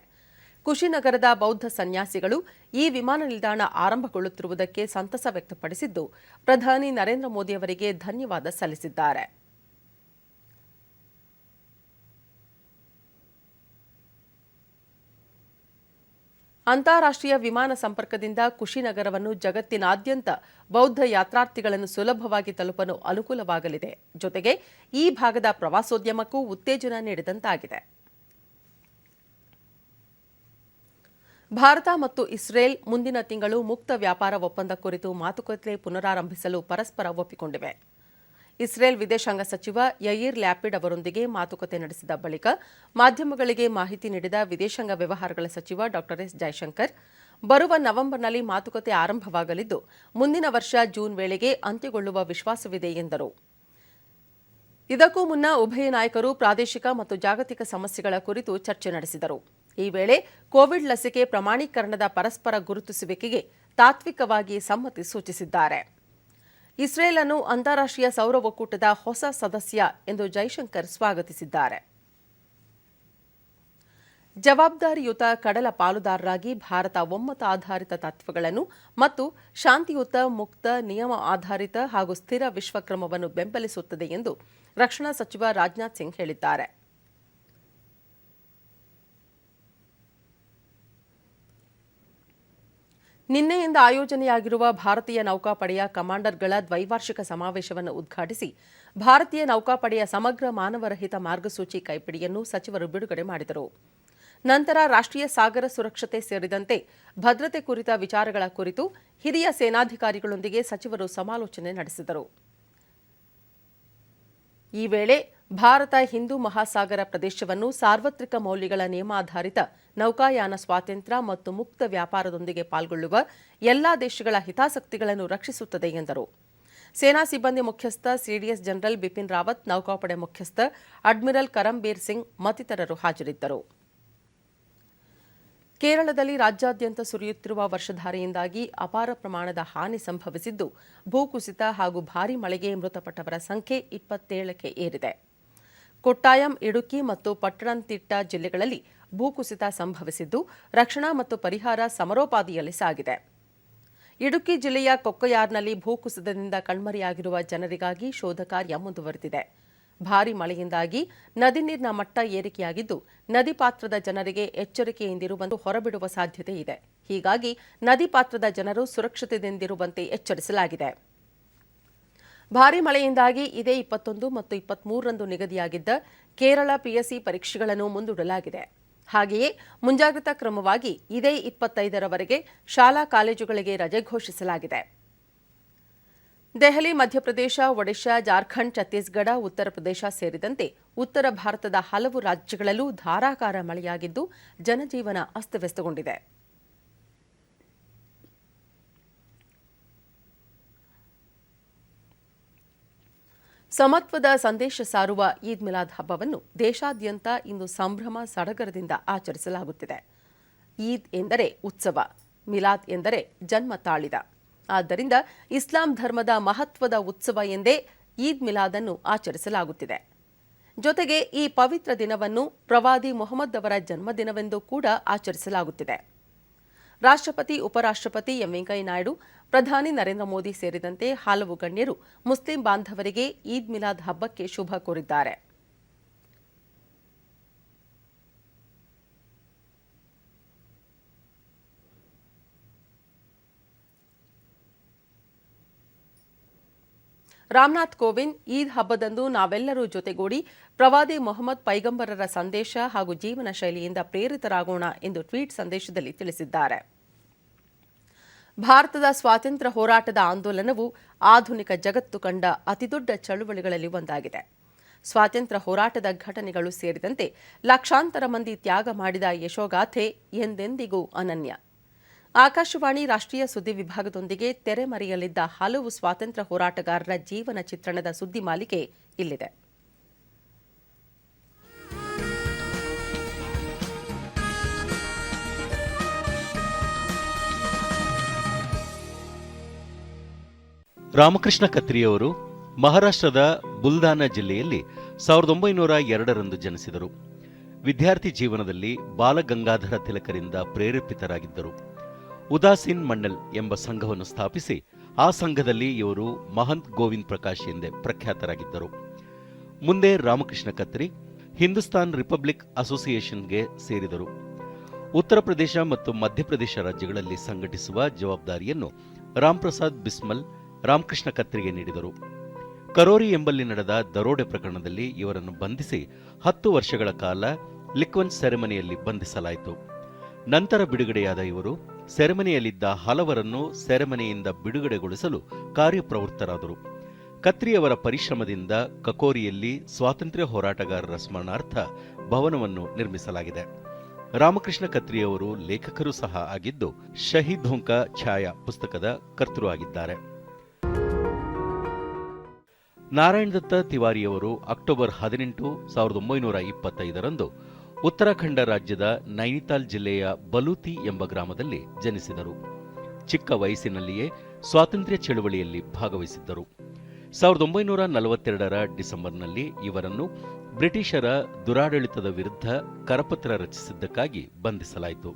ಕುಶಿನಗರದ ಬೌದ್ಧ ಸನ್ಯಾಸಿಗಳು ಈ ವಿಮಾನ ನಿಲ್ದಾಣ ಆರಂಭಗೊಳ್ಳುತ್ತಿರುವುದಕ್ಕೆ ಸಂತಸ ವ್ಯಕ್ತಪಡಿಸಿದ್ದು, ಪ್ರಧಾನಿ ನರೇಂದ್ರ ಮೋದಿ ಅವರಿಗೆ ಧನ್ಯವಾದ ಸಲ್ಲಿಸಿದ್ದಾರೆ. ಅಂತಾರಾಷ್ಟ್ರೀಯ ವಿಮಾನ ಸಂಪರ್ಕದಿಂದ ಕುಶಿನಗರವನ್ನು ಜಗತ್ತಿನಾದ್ಯಂತ ಬೌದ್ಧ ಯಾತ್ರಾರ್ಥಿಗಳನ್ನು ಸುಲಭವಾಗಿ ತಲುಪಲು ಅನುಕೂಲವಾಗಲಿದೆ. ಜೊತೆಗೆ ಈ ಭಾಗದ ಪ್ರವಾಸೋದ್ಯಮಕ್ಕೂ ಉತ್ತೇಜನ ನೀಡಿದಂತಾಗಿದೆ. ಭಾರತ ಮತ್ತು ಇಸ್ರೇಲ್ ಮುಂದಿನ ತಿಂಗಳು ಮುಕ್ತ ವ್ಯಾಪಾರ ಒಪ್ಪಂದ ಕುರಿತು ಮಾತುಕತೆ ಪುನರಾರಂಭಿಸಲು ಪರಸ್ಪರ ಒಪ್ಪಿಕೊಂಡಿವೆ. ಇಸ್ರೇಲ್ ವಿದೇಶಾಂಗ ಸಚಿವ ಯಯಿರ್ ಲ್ಯಾಪಿಡ್ ಅವರೊಂದಿಗೆ ಮಾತುಕತೆ ನಡೆಸಿದ ಬಳಿಕ ಮಾಧ್ಯಮಗಳಿಗೆ ಮಾಹಿತಿ ನೀಡಿದ ವಿದೇಶಾಂಗ ವ್ಯವಹಾರಗಳ ಸಚಿವ ಡಾ ಎಸ್ ಜೈಶಂಕರ್, ಬರುವ ನವೆಂಬರ್ನಲ್ಲಿ ಮಾತುಕತೆ ಆರಂಭವಾಗಲಿದ್ದು, ಮುಂದಿನ ವರ್ಷ ಜೂನ್ ವೇಳೆಗೆ ಅಂತ್ಯಗೊಳ್ಳುವ ವಿಶ್ವಾಸವಿದೆ ಎಂದರು. ಇದಕ್ಕೂ ಮುನ್ನ ಉಭಯ ನಾಯಕರು ಪ್ರಾದೇಶಿಕ ಮತ್ತು ಜಾಗತಿಕ ಸಮಸ್ಯೆಗಳ ಕುರಿತು ಚರ್ಚೆ ನಡೆಸಿದರು. ಈ ವೇಳೆ ಕೋವಿಡ್ ಲಸಿಕೆ ಪ್ರಮಾಣೀಕರಣದ ಪರಸ್ಪರ ಗುರುತಿಸುವಿಕೆಗೆ ತಾತ್ವಿಕವಾಗಿ ಸಮ್ಮತಿ ಸೂಚಿಸಿದ್ದಾರೆ. ಇಸ್ರೇಲ್ ಅನ್ನು ಅಂತಾರಾಷ್ಟ್ರೀಯ ಸೌರ ಒಕ್ಕೂಟದ ಹೊಸ ಸದಸ್ಯ ಎಂದು ಜೈಶಂಕರ್ ಸ್ವಾಗತಿಸಿದ್ದಾರೆ. ಜವಾಬ್ದಾರಿಯುತ ಕಡಲ ಪಾಲುದಾರರಾಗಿ ಭಾರತ ಒಮ್ಮತ ಆಧಾರಿತ ತತ್ವಗಳನ್ನು ಮತ್ತು ಶಾಂತಿಯುತ, ಮುಕ್ತ, ನಿಯಮ ಆಧಾರಿತ ಹಾಗೂ ಸ್ಥಿರ ವಿಶ್ವಕ್ರಮವನ್ನು ಬೆಂಬಲಿಸುತ್ತದೆ ಎಂದು ರಕ್ಷಣಾ ಸಚಿವ ರಾಜನಾಥ್ ಸಿಂಗ್ ಹೇಳಿದ್ದಾರೆ. ನಿನ್ನೆಯಿಂದ ಆಯೋಜನೆಯಾಗಿರುವ ಭಾರತೀಯ ನೌಕಾಪಡೆಯ ಕಮಾಂಡರ್ಗಳ ದ್ವೈವಾರ್ಷಿಕ ಸಮಾವೇಶವನ್ನು ಉದ್ಘಾಟಿಸಿ ಭಾರತೀಯ ನೌಕಾಪಡೆಯ ಸಮಗ್ರ ಮಾನವರಹಿತ ಮಾರ್ಗಸೂಚಿ ಕೈಪಿಡಿಯನ್ನು ಸಚಿವರು ಬಿಡುಗಡೆ ಮಾಡಿದರು. ನಂತರ ರಾಷ್ಟ್ರೀಯ ಸಾಗರ ಸುರಕ್ಷತೆ ಸೇರಿದಂತೆ ಭದ್ರತೆ ಕುರಿತ ವಿಚಾರಗಳ ಕುರಿತು ಹಿರಿಯ ಸೇನಾಧಿಕಾರಿಗಳೊಂದಿಗೆ ಸಚಿವರು ಸಮಾಲೋಚನೆ ನಡೆಸಿದರು. ಈ ವೇಳೆ ಭಾರತ ಹಿಂದೂ ಮಹಾಸಾಗರ ಪ್ರದೇಶವನ್ನು ಸಾರ್ವತ್ರಿಕ ಮೌಲ್ಯಗಳ ನಿಯಮಾಧಾರಿತ ನೌಕಾಯಾನ ಸ್ವಾತಂತ್ರ್ಯ ಮತ್ತು ಮುಕ್ತ ವ್ಯಾಪಾರದೊಂದಿಗೆ ಪಾಲ್ಗೊಳ್ಳುವ ಎಲ್ಲಾ ದೇಶಗಳ ಹಿತಾಸಕ್ತಿಗಳನ್ನು ರಕ್ಷಿಸುತ್ತದೆ ಎಂದರು. ಸೇನಾ ಸಿಬ್ಬಂದಿ ಮುಖ್ಯಸ್ಥ ಸಿಡಿಎಸ್ ಜನರಲ್ ಬಿಪಿನ್ ರಾವತ್, ನೌಕಾಪಡೆ ಮುಖ್ಯಸ್ಥ ಅಡ್ಮಿರಲ್ ಕರಂಬೀರ್ ಸಿಂಗ್ ಮತ್ತಿತರರು ಹಾಜರಿದ್ದರು. ಕೇರಳದಲ್ಲಿ ರಾಜ್ಯಾದ್ಯಂತ ಸುರಿಯುತ್ತಿರುವ ವರ್ಷಧಾರೆಯಿಂದಾಗಿ ಅಪಾರ ಪ್ರಮಾಣದ ಹಾನಿ ಸಂಭವಿಸಿದ್ದು, ಭೂಕುಸಿತ ಹಾಗೂ ಭಾರೀ ಮಳೆಗೆ ಮೃತಪಟ್ಟವರ ಸಂಖ್ಯೆ 27ಕ್ಕೆ ಏರಿದೆ. ಕೊಟ್ಟಾಯಂ, ಇಡುಕ್ಕಿ ಮತ್ತು ಪಟ್ಟಣಂತಿಟ್ಟ ಜಿಲ್ಲೆಗಳಲ್ಲಿ ಭೂಕುಸಿತ ಸಂಭವಿಸಿದ್ದು, ರಕ್ಷಣಾ ಮತ್ತು ಪರಿಹಾರ ಸಮರೋಪಾದಿಯಲ್ಲಿ ಸಾಗಿದೆ. ಇಡುಕ್ಕಿ ಜಿಲ್ಲೆಯ ಕೊಕ್ಕಯಾರ್ನಲ್ಲಿ ಭೂಕುಸಿತದಿಂದ ಕಣ್ಮರೆಯಾಗಿರುವ ಜನರಿಗಾಗಿ ಶೋಧ ಕಾರ್ಯ ಮುಂದುವರೆದಿದೆ. ಭಾರೀ ಮಳೆಯಿಂದಾಗಿ ನದಿ ನೀರಿನ ಮಟ್ಟ ಏರಿಕೆಯಾಗಿದ್ದು, ನದಿ ಪಾತ್ರದ ಜನರಿಗೆ ಎಚ್ಚರಿಕೆಯಿಂದಿರುವಂತೆ ಹೊರಬಿಡುವ ಸಾಧ್ಯತೆ ಇದೆ. ಹೀಗಾಗಿ ನದಿ ಪಾತ್ರದ ಜನರು ಸುರಕ್ಷಿತದಿಂದಿರುವಂತೆ ಎಚ್ಚರಿಸಲಾಗಿದೆ. ಭಾರೀ ಮಳೆಯಿಂದಾಗಿ ಇದೇ 21 ಮತ್ತು 23ರಂದು ನಿಗದಿಯಾಗಿದ್ದ ಕೇರಳ ಪಿಎಸ್ಸಿ ಪರೀಕ್ಷೆಗಳನ್ನು ಮುಂದೂಡಲಾಗಿದೆ. ಹಾಗೆಯೇ ಮುಂಜಾಗ್ರತಾ ಕ್ರಮವಾಗಿ ಇದೇ 25ರವರೆಗೆ ಶಾಲಾ ಕಾಲೇಜುಗಳಿಗೆ ರಜೆ ಘೋಷಿಸಲಾಗಿದೆ. ದೆಹಲಿ, ಮಧ್ಯಪ್ರದೇಶ, ಒಡಿಶಾ, ಜಾರ್ಖಂಡ್, ಛತ್ತೀಸ್ಗಢ, ಉತ್ತರ ಪ್ರದೇಶ ಸೇರಿದಂತೆ ಉತ್ತರ ಭಾರತದ ಹಲವು ರಾಜ್ಯಗಳಲ್ಲೂ ಧಾರಾಕಾರ ಮಳೆಯಾಗಿದ್ದು ಜನಜೀವನ ಅಸ್ತವ್ಯಸ್ತಗೊಂಡಿದೆ. ಸಮತ್ವದ ಸಂದೇಶ ಸಾರುವ ಈದ್ ಮಿಲಾದ್ ಹಬ್ಬವನ್ನು ದೇಶಾದ್ಯಂತ ಇಂದು ಸಂಭ್ರಮ ಸಡಗರದಿಂದ ಆಚರಿಸಲಾಗುತ್ತಿದೆ. ಈದ್ ಎಂದರೆ ಉತ್ಸವ, ಮಿಲಾದ್ ಎಂದರೆ ಜನ್ಮ ತಾಳಿದ. ಆದ್ದರಿಂದ ಇಸ್ಲಾಂ ಧರ್ಮದ ಮಹತ್ವದ ಉತ್ಸವ ಎಂದೇ ಈದ್ ಮಿಲಾದ್ ಅನ್ನು ಆಚರಿಸಲಾಗುತ್ತಿದೆ. ಜೊತೆಗೆ ಈ ಪವಿತ್ರ ದಿನವನ್ನು ಪ್ರವಾದಿ ಮೊಹಮ್ಮದ್ ಅವರ ಜನ್ಮದಿನವೆಂದು ಕೂಡ ಆಚರಿಸಲಾಗುತ್ತಿದೆ. ರಾಷ್ಟ್ರಪತಿ, ಉಪರಾಷ್ಟ್ರಪತಿ ಎಂ ವೆಂಕಯ್ಯ ನಾಯ್ಡು, ಪ್ರಧಾನಿ ನರೇಂದ್ರ ಮೋದಿ ಸೇರಿದಂತೆ ಹಲವು ಗಣ್ಯರು ಮುಸ್ಲಿಂ ಬಾಂಧವರಿಗೆ ಈದ್ ಮಿಲಾದ್ ಹಬ್ಬಕ್ಕೆ ಶುಭ ಕೋರಿದ್ದಾರೆ. ರಾಮನಾಥ್ ಕೋವಿಂದ್ ಈದ್ ಹಬ್ಬದಂದು ನಾವೆಲ್ಲರೂ ಜೊತೆಗೂಡಿ ಪ್ರವಾದಿ ಮೊಹಮ್ಮದ್ ಪೈಗಂಬರರ ಸಂದೇಶ ಹಾಗೂ ಜೀವನ ಶೈಲಿಯಿಂದ ಪ್ರೇರಿತರಾಗೋಣ ಎಂದು ಟ್ವೀಟ್ ಸಂದೇಶದಲ್ಲಿ ತಿಳಿಸಿದ್ದಾರೆ. ಭಾರತದ ಸ್ವಾತಂತ್ರ್ಯ ಹೋರಾಟದ ಆಂದೋಲನವು ಆಧುನಿಕ ಜಗತ್ತು ಕಂಡ ಅತಿದೊಡ್ಡ ಚಳುವಳಿಗಳಲ್ಲಿ ಒಂದಾಗಿದೆ. ಸ್ವಾತಂತ್ರ್ಯ ಹೋರಾಟದ ಘಟನೆಗಳು ಸೇರಿದಂತೆ ಲಕ್ಷಾಂತರ ಮಂದಿ ತ್ಯಾಗ ಮಾಡಿದ ಯಶೋಗಾಥೆ ಎಂದೆಂದಿಗೂ ಅನನ್ಯ. ಆಕಾಶವಾಣಿ ರಾಷ್ಟ್ರೀಯ ಸುದ್ದಿ ವಿಭಾಗದೊಂದಿಗೆ ತೆರೆಮರೆಯಲಿದ್ದ ಹಲವು ಸ್ವಾತಂತ್ರ್ಯ ಹೋರಾಟಗಾರರ ಜೀವನ ಚಿತ್ರಣದ ಸುದ್ದಿ ಮಾಲಿಕೆ ಇಲ್ಲಿದೆ. ರಾಮಕೃಷ್ಣ ಕತ್ರಿಯವರು ಮಹಾರಾಷ್ಟ್ರದ ಬುಲ್ದಾನ ಜಿಲ್ಲೆಯಲ್ಲಿ 1902ರಂದು ಜನಿಸಿದರು. ವಿದ್ಯಾರ್ಥಿ ಜೀವನದಲ್ಲಿ ಬಾಲಗಂಗಾಧರ ತಿಲಕರಿಂದ ಪ್ರೇರೇಪಿತರಾಗಿದ್ದರು. ಉದಾಸೀನ್ ಮಂಡಲ್ ಎಂಬ ಸಂಘವನ್ನು ಸ್ಥಾಪಿಸಿ ಆ ಸಂಘದಲ್ಲಿ ಇವರು ಮಹಂತ್ ಗೋವಿಂದ್ ಪ್ರಕಾಶ್ ಎಂದೇ ಪ್ರಖ್ಯಾತರಾಗಿದ್ದರು. ಮುಂದೆ ರಾಮಕೃಷ್ಣ ಕತ್ರಿ ಹಿಂದೂಸ್ತಾನ್ ರಿಪಬ್ಲಿಕ್ ಅಸೋಸಿಯೇಷನ್ಗೆ ಸೇರಿದರು. ಉತ್ತರ ಪ್ರದೇಶ ಮತ್ತು ಮಧ್ಯಪ್ರದೇಶ ರಾಜ್ಯಗಳಲ್ಲಿ ಸಂಘಟಿಸುವ ಜವಾಬ್ದಾರಿಯನ್ನು ರಾಮ್ಪ್ರಸಾದ್ ಬಿಸ್ಮಲ್ ರಾಮಕೃಷ್ಣ ಕತ್ರಿಗೆ ನೀಡಿದರು. ಕರೋರಿ ಎಂಬಲ್ಲಿ ನಡೆದ ದರೋಡೆ ಪ್ರಕರಣದಲ್ಲಿ ಇವರನ್ನು ಬಂಧಿಸಿ 10 ವರ್ಷಗಳ ಕಾಲ ಲಿಕ್ವನ್ ಸೆರೆಮನೆಯಲ್ಲಿ ಬಂಧಿಸಲಾಯಿತು. ನಂತರ ಬಿಡುಗಡೆಯಾದ ಇವರು ಸೆರೆಮನೆಯಲ್ಲಿದ್ದ ಹಲವರನ್ನು ಸೆರೆಮನೆಯಿಂದ ಬಿಡುಗಡೆಗೊಳಿಸಲು ಕಾರ್ಯಪ್ರವೃತ್ತರಾದರು. ಕತ್ರಿಯವರ ಪರಿಶ್ರಮದಿಂದ ಕಕೋರಿಯಲ್ಲಿ ಸ್ವಾತಂತ್ರ್ಯ ಹೋರಾಟಗಾರರ ಸ್ಮರಣಾರ್ಥ ಭವನವನ್ನು ನಿರ್ಮಿಸಲಾಗಿದೆ. ರಾಮಕೃಷ್ಣ ಕತ್ರಿಯವರು ಲೇಖಕರೂ ಸಹ ಆಗಿದ್ದು ಶಹೀದೋಂ ಕಾ ಛಾಯಾ ಪುಸ್ತಕದ ಕರ್ತೃ ಆಗಿದ್ದಾರೆ. ನಾರಾಯಣ್ ದತ್ತ ತಿವಾರಿಯವರು ಅಕ್ಟೋಬರ್ 18, 1925ರಂದು ಉತ್ತರಾಖಂಡ ರಾಜ್ಯದ ನೈನಿತಾಲ್ ಜಿಲ್ಲೆಯ ಬಲೂತಿ ಎಂಬ ಗ್ರಾಮದಲ್ಲಿ ಜನಿಸಿದರು. ಚಿಕ್ಕ ವಯಸ್ಸಿನಲ್ಲಿಯೇ ಸ್ವಾತಂತ್ರ್ಯ ಚಳುವಳಿಯಲ್ಲಿ ಭಾಗವಹಿಸಿದ್ದರು. 1942ರ ಡಿಸೆಂಬರ್ನಲ್ಲಿ ಇವರನ್ನು ಬ್ರಿಟಿಷರ ದುರಾಡಳಿತದ ವಿರುದ್ಧ ಕರಪತ್ರ ರಚಿಸಿದ್ದಕ್ಕಾಗಿ ಬಂಧಿಸಲಾಯಿತು.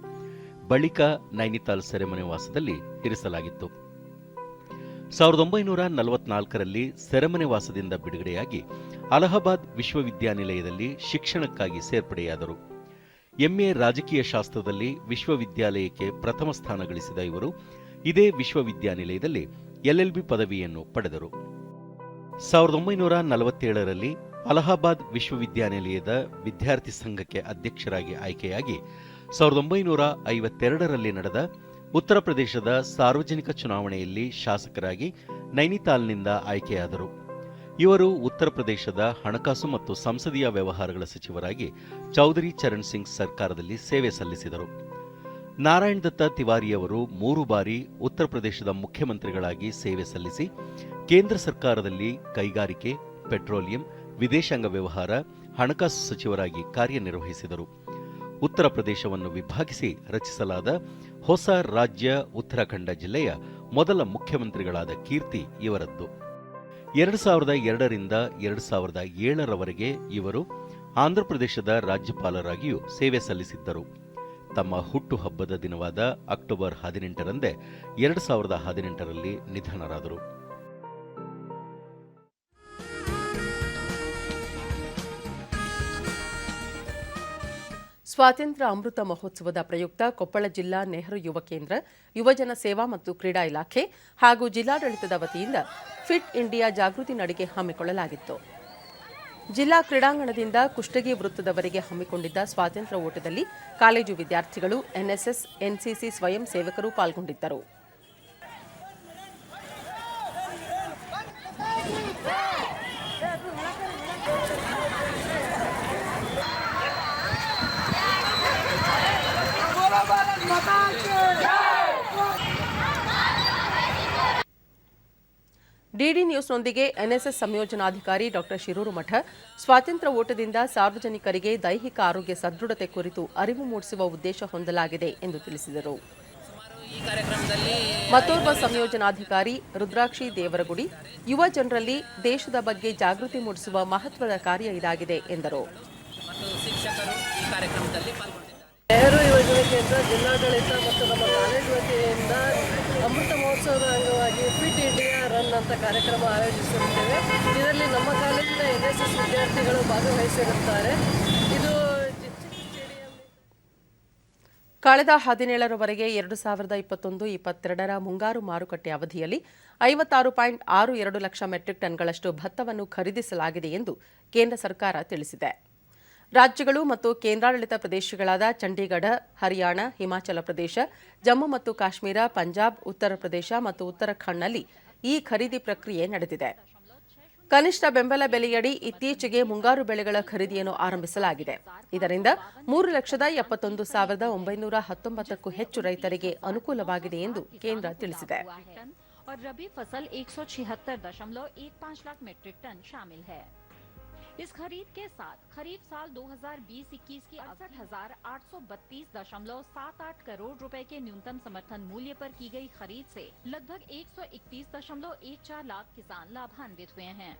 ಬಳಿಕ ನೈನಿತಾಲ್ ಸೆರೆಮನೆ ವಾಸದಲ್ಲಿ ಇರಿಸಲಾಗಿತ್ತು. 1944ರಲ್ಲಿ ಸೆರೆಮನೆ ವಾಸದಿಂದ ಬಿಡುಗಡೆಯಾಗಿ ಅಲಹಾಬಾದ್ ವಿಶ್ವವಿದ್ಯಾನಿಲಯದಲ್ಲಿ ಶಿಕ್ಷಣಕ್ಕಾಗಿ ಸೇರ್ಪಡೆಯಾದರು. ಎಂಎ ರಾಜಕೀಯ ಶಾಸ್ತ್ರದಲ್ಲಿ ವಿಶ್ವವಿದ್ಯಾಲಯಕ್ಕೆ ಪ್ರಥಮ ಸ್ಥಾನ ಗಳಿಸಿದ ಇವರು ಇದೇ ವಿಶ್ವವಿದ್ಯಾನಿಲಯದಲ್ಲಿ ಎಲ್ಎಲ್ಬಿ ಪದವಿಯನ್ನು ಪಡೆದರು. 1947ರಲ್ಲಿ ಅಲಹಾಬಾದ್ ವಿಶ್ವವಿದ್ಯಾನಿಲಯದ ವಿದ್ಯಾರ್ಥಿ ಸಂಘಕ್ಕೆ ಅಧ್ಯಕ್ಷರಾಗಿ ಆಯ್ಕೆಯಾಗಿ 1952ರಲ್ಲಿ ನಡೆದ ಉತ್ತರ ಪ್ರದೇಶದ ಸಾರ್ವಜನಿಕ ಚುನಾವಣೆಯಲ್ಲಿ ಶಾಸಕರಾಗಿ ನೈನಿತಾಲ್ನಿಂದ ಆಯ್ಕೆಯಾದರು. ಇವರು ಉತ್ತರ ಪ್ರದೇಶದ ಹಣಕಾಸು ಮತ್ತು ಸಂಸದೀಯ ವ್ಯವಹಾರಗಳ ಸಚಿವರಾಗಿ ಚೌಧರಿ ಚರಣ್ ಸಿಂಗ್ ಸರ್ಕಾರದಲ್ಲಿ ಸೇವೆ ಸಲ್ಲಿಸಿದರು. ನಾರಾಯಣ್ ದತ್ತ ತಿವಾರಿಯವರು 3 ಬಾರಿ ಉತ್ತರ ಪ್ರದೇಶದ ಮುಖ್ಯಮಂತ್ರಿಗಳಾಗಿ ಸೇವೆ ಸಲ್ಲಿಸಿ ಕೇಂದ್ರ ಸರ್ಕಾರದಲ್ಲಿ ಕೈಗಾರಿಕೆ, ಪೆಟ್ರೋಲಿಯಂ, ವಿದೇಶಾಂಗ ವ್ಯವಹಾರ, ಹಣಕಾಸು ಸಚಿವರಾಗಿ ಕಾರ್ಯನಿರ್ವಹಿಸಿದರು. ಉತ್ತರ ಪ್ರದೇಶವನ್ನು ವಿಭಾಗಿಸಿ ರಚಿಸಲಾದ ಹೊಸ ರಾಜ್ಯ ಉತ್ತರಾಖಂಡ ಜಿಲ್ಲೆಯ ಮೊದಲ ಮುಖ್ಯಮಂತ್ರಿಗಳಾದ ಕೀರ್ತಿ ಇವರದ್ದು. 2002ರಿಂದ 2007ರವರೆಗೆ ಇವರು ಆಂಧ್ರಪ್ರದೇಶದ ರಾಜ್ಯಪಾಲರಾಗಿಯೂ ಸೇವೆ ಸಲ್ಲಿಸಿದ್ದರು. ತಮ್ಮ ಹುಟ್ಟುಹಬ್ಬದ ದಿನವಾದ ಅಕ್ಟೋಬರ್ 18ರಂದೇ 2018ರಲ್ಲಿ ನಿಧನರಾದರು. ಸ್ವಾತಂತ್ರ್ಯ ಅಮೃತ ಮಹೋತ್ಸವದ ಪ್ರಯುಕ್ತ ಕೊಪ್ಪಳ ಜಿಲ್ಲಾ ನೆಹರು ಯುವ ಕೇಂದ್ರ, ಯುವಜನ ಸೇವಾ ಮತ್ತು ಕ್ರೀಡಾ ಇಲಾಖೆ ಹಾಗೂ ಜಿಲ್ಲಾಡಳಿತದ ವತಿಯಿಂದ ಫಿಟ್ ಇಂಡಿಯಾ ಜಾಗೃತಿ ನಡಿಗೆ ಹಮ್ಮಿಕೊಳ್ಳಲಾಗಿತ್ತು. ಜಿಲ್ಲಾ ಕ್ರೀಡಾಂಗಣದಿಂದ ಕುಷ್ಟಗಿ ವೃತ್ತದವರೆಗೆ ಹಮ್ಮಿಕೊಂಡಿದ್ದ ಸ್ವಾತಂತ್ರ್ಯ ಓಟದಲ್ಲಿ ಕಾಲೇಜು ವಿದ್ಯಾರ್ಥಿಗಳು, ಎನ್ಎಸ್ಎಸ್, ಎನ್ಸಿಸಿ ಸ್ವಯಂ ಸೇವಕರು ಪಾಲ್ಗೊಂಡಿದ್ದರು. ಡಿಡಿ ನ್ಯೂಸ್ನೊಂದಿಗೆ ಎನ್ಎಸ್ಎಸ್ ಸಂಯೋಜನಾಧಿಕಾರಿ ಡಾಕ್ಟರ್ ಶಿರೂರು ಮಠ ಸ್ವಾತಂತ್ರ್ಯ ಓಟದಿಂದ ಸಾರ್ವಜನಿಕರಿಗೆ ದೈಹಿಕ ಆರೋಗ್ಯ ಸದೃಢತೆ ಕುರಿತು ಅರಿವು ಮೂಡಿಸುವ ಉದ್ದೇಶ ಹೊಂದಲಾಗಿದೆ ಎಂದು ತಿಳಿಸಿದರು. ಮತ್ತೋರ್ವ ಸಂಯೋಜನಾಧಿಕಾರಿ ರುದ್ರಾಕ್ಷಿ ದೇವರಗುಡಿ ಯುವ ಜನರಲ್ಲಿ ದೇಶದ ಬಗ್ಗೆ ಜಾಗೃತಿ ಮೂಡಿಸುವ ಮಹತ್ವದ ಕಾರ್ಯ ಇದಾಗಿದೆ ಎಂದರು. ನೆಹರು ಯೋಜನೆ ಕೇಂದ್ರ ಜಿಲ್ಲಾಡಳಿತ ಮತ್ತು ನಮ್ಮ ಕಾಲೇಜು ವತಿಯಿಂದ ಅಮೃತ ಮಹೋತ್ಸವದ ಅಂಗವಾಗಿ ಫಿಟ್ ಇಂಡಿಯಾ ರನ್ ಅಂತ ಕಾರ್ಯಕ್ರಮ ಆಯೋಜಿಸಿರುತ್ತೇವೆ. ಇದರಲ್ಲಿ ನಮ್ಮ ಕಾಲೇಜಿನ ಎನ್ಎಸ್ಎಸ್ ವಿದ್ಯಾರ್ಥಿಗಳು ಭಾಗವಹಿಸಿರುತ್ತಾರೆ. ಇದು ಕಳೆದ 17ರವರೆಗೆ 2021-22ರ ಮುಂಗಾರು ಮಾರುಕಟ್ಟೆ ಅವಧಿಯಲ್ಲಿ 56.62 ಲಕ್ಷ ಮೆಟ್ರಿಕ್ ಟನ್ಗಳಷ್ಟು ಭತ್ತವನ್ನು ಖರೀದಿಸಲಾಗಿದೆ ಎಂದು ಕೇಂದ್ರ ಸರ್ಕಾರ ತಿಳಿಸಿದೆ. ರಾಜ್ಯಗಳು ಮತ್ತು ಕೇಂದ್ರಾಡಳಿತ ಪ್ರದೇಶಗಳಾದ ಚಂಡೀಗಢ, ಹರಿಯಾಣ, ಹಿಮಾಚಲ ಪ್ರದೇಶ, ಜಮ್ಮು ಮತ್ತು ಕಾಶ್ಮೀರ, ಪಂಜಾಬ್, ಉತ್ತರ ಪ್ರದೇಶ ಮತ್ತು ಉತ್ತರಾಖಂಡ್ನಲ್ಲಿ ಈ ಖರೀದಿ ಪ್ರಕ್ರಿಯೆ ನಡೆದಿದೆ. ಕನಿಷ್ಠ ಬೆಂಬಲ ಬೆಲೆಯಡಿ ಇತ್ತೀಚೆಗೆ ಮುಂಗಾರು ಬೆಳೆಗಳ ಖರೀದಿಯನ್ನು ಆರಂಭಿಸಲಾಗಿದೆ. ಇದರಿಂದ 3,71,919ಕ್ಕೂ ಹೆಚ್ಚು ರೈತರಿಗೆ ಅನುಕೂಲವಾಗಿದೆ ಎಂದು ಕೇಂದ್ರ ತಿಳಿಸಿದೆ. और रबी फसल 176.15 लाख मीट्रिक टन शामिल है. इस खरीद के साथ खरीफ साल 2020-21 की 68,832.78 करोड़ रुपए के न्यूनतम समर्थन मूल्य पर की गई खरीद से लगभग 131.14 लाख किसान लाभान्वित हुए हैं.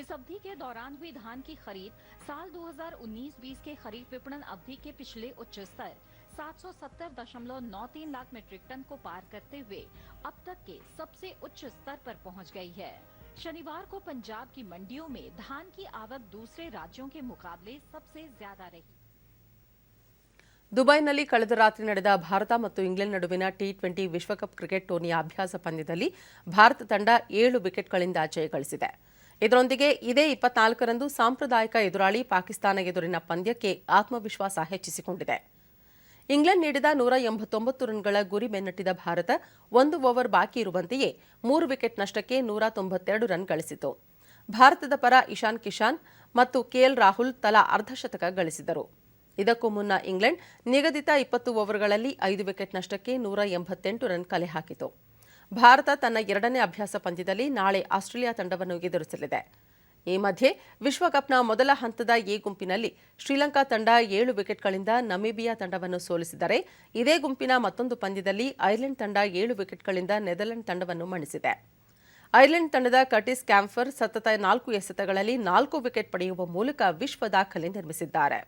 इस अवधि के दौरान हुई धान की खरीद साल 2019-20 के खरीफ विपणन अवधि के पिछले उच्च स्तर 770.93 लाख मीट्रिक टन को पार करते हुए अब तक के सबसे उच्च स्तर पर पहुंच गई है. शनिवार को पंजाब की मंडियों में धान की आवक दूसरे राज्यों के मुकाबले सबसे ज्यादा रही. ದುಬೈನಲ್ಲಿ ಕಳೆದ ರಾತ್ರಿ ನಡೆದ ಭಾರತ ಮತ್ತು ಇಂಗ್ಲೆಂಡ್ ನಡುವಿನ ಟಿ20 ವಿಶ್ವಕಪ್ ಕ್ರಿಕೆಟ್ ಟೂರ್ನಿಯ ಅಭ್ಯಾಸ ಪಂದ್ಯದಲ್ಲಿ ಭಾರತ ತಂಡ 7 ವಿಕೆಟ್ಗಳಿಂದ ಜಯ ಗಳಿಸಿದೆ. ಇದರೊಂದಿಗೆ ಇದೇ 24ರಂದು ಸಾಂಪ್ರದಾಯಿಕ ಎದುರಾಳಿ ಪಾಕಿಸ್ತಾನ ಎದುರಿನ ಪಂದ್ಯಕ್ಕೆ ಆತ್ಮವಿಶ್ವಾಸ ಹೆಚ್ಚಿಸಿಕೊಂಡಿದೆ. ಇಂಗ್ಲೆಂಡ್ ನೀಡಿದ 189 ರನ್ಗಳ ಗುರಿ ಬೆನ್ನಟ್ಟಿದ ಭಾರತ 1 ಓವರ್ ಬಾಕಿ ಇರುವಂತೆಯೇ 3 ವಿಕೆಟ್ ನಷ್ಟಕ್ಕೆ 192 ರನ್ ಗಳಿಸಿತು. ಭಾರತದ ಪರ ಇಶಾನ್ ಕಿಶಾನ್ ಮತ್ತು ಕೆಎಲ್ ರಾಹುಲ್ ತಲಾ ಅರ್ಧಶತಕ ಗಳಿಸಿದರು. ಇದಕ್ಕೂ ಮುನ್ನ ಇಂಗ್ಲೆಂಡ್ ನಿಗದಿತ 20 ಓವರ್ಗಳಲ್ಲಿ 5 ವಿಕೆಟ್ ನಷ್ಟಕ್ಕೆ 188 ರನ್ ಕಲೆ ಹಾಕಿತು. ಭಾರತ ತನ್ನ 2ನೇ ಅಭ್ಯಾಸ ಪಂದ್ಯದಲ್ಲಿ ನಾಳೆ ಆಸ್ಟ್ರೇಲಿಯಾ ತಂಡವನ್ನು ಎದುರಿಸಲಿದೆ. ಈ ಮಧ್ಯೆ ವಿಶ್ವಕಪ್ನ ಮೊದಲ ಹಂತದ ಎ ಗುಂಪಿನಲ್ಲಿ ಶ್ರೀಲಂಕಾ ತಂಡ 7 ವಿಕೆಟ್ಗಳಿಂದ ನಮೀಬಿಯಾ ತಂಡವನ್ನು ಸೋಲಿಸಿದರೆ, ಇದೇ ಗುಂಪಿನ ಮತ್ತೊಂದು ಪಂದ್ಯದಲ್ಲಿ ಐರ್ಲೆಂಡ್ ತಂಡ 7 ವಿಕೆಟ್ಗಳಿಂದ ನೆದರ್ಲೆಂಡ್ ತಂಡವನ್ನು ಮಣಿಸಿದೆ. ಐರ್ಲೆಂಡ್ ತಂಡದ ಕರ್ಟಿಸ್ ಕ್ಯಾಂಫರ್ ಸತತ 4 ಎಸೆತಗಳಲ್ಲಿ 4 ವಿಕೆಟ್ ಪಡೆಯುವ ಮೂಲಕ ವಿಶ್ವ ದಾಖಲೆ ನಿರ್ಮಿಸಿದ್ದಾರೆ.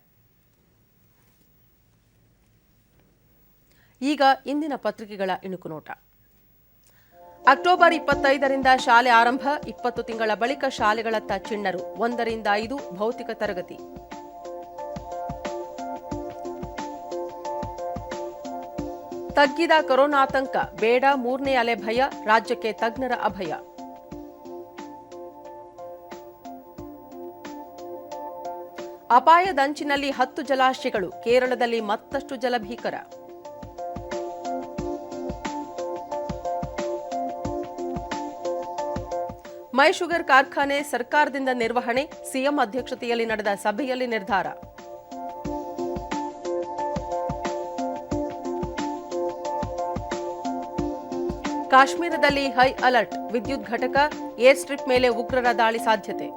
ಈಗ ಇಂದಿನ ಪತ್ರಿಕೆಗಳ ಇಣುಕು ನೋಟ. ಅಕ್ಟೋಬರ್ 25ರಿಂದ ಶಾಲೆ ಆರಂಭ, 20 ತಿಂಗಳ ಬಳಿಕ ಶಾಲೆಗಳತ್ತ ಚಿಣ್ಣರು, 1 ರಿಂದ 5 ಭೌತಿಕ ತರಗತಿ. ತಗ್ಗಿದ ಕೊರೋನಾ ಆತಂಕ, ಬೇಡ 3ನೇ ಅಲೆ ಭಯ, ರಾಜ್ಯಕ್ಕೆ ತಜ್ಞರ ಅಭಯ. ಅಪಾಯದಂಚಿನಲ್ಲಿ 10 ಜಲಾಶಯಗಳು, ಕೇರಳದಲ್ಲಿ ಮತ್ತಷ್ಟು ಜಲಭೀಕರ. ಮೈ ಶುಗರ್ ಕಾರ್ಖಾನೆ ಸರ್ಕಾರದಿಂದ ನಿರ್ವಹಣೆ, ಸಿಎಂ ಅಧ್ಯಕ್ಷತೆಯಲ್ಲಿ ನಡೆದ ಸಭೆಯಲ್ಲಿ ನಿರ್ಧಾರ. ಕಾಶ್ಮೀರದಲ್ಲಿ ಹೈ ಅಲರ್ಟ್, ವಿದ್ಯುತ್ ಘಟಕ, ಏರ್ ಸ್ಟ್ರಿಪ್ ಮೇಲೆ ಉಗ್ರರ ದಾಳಿ ಸಾಧ್ಯತೆ.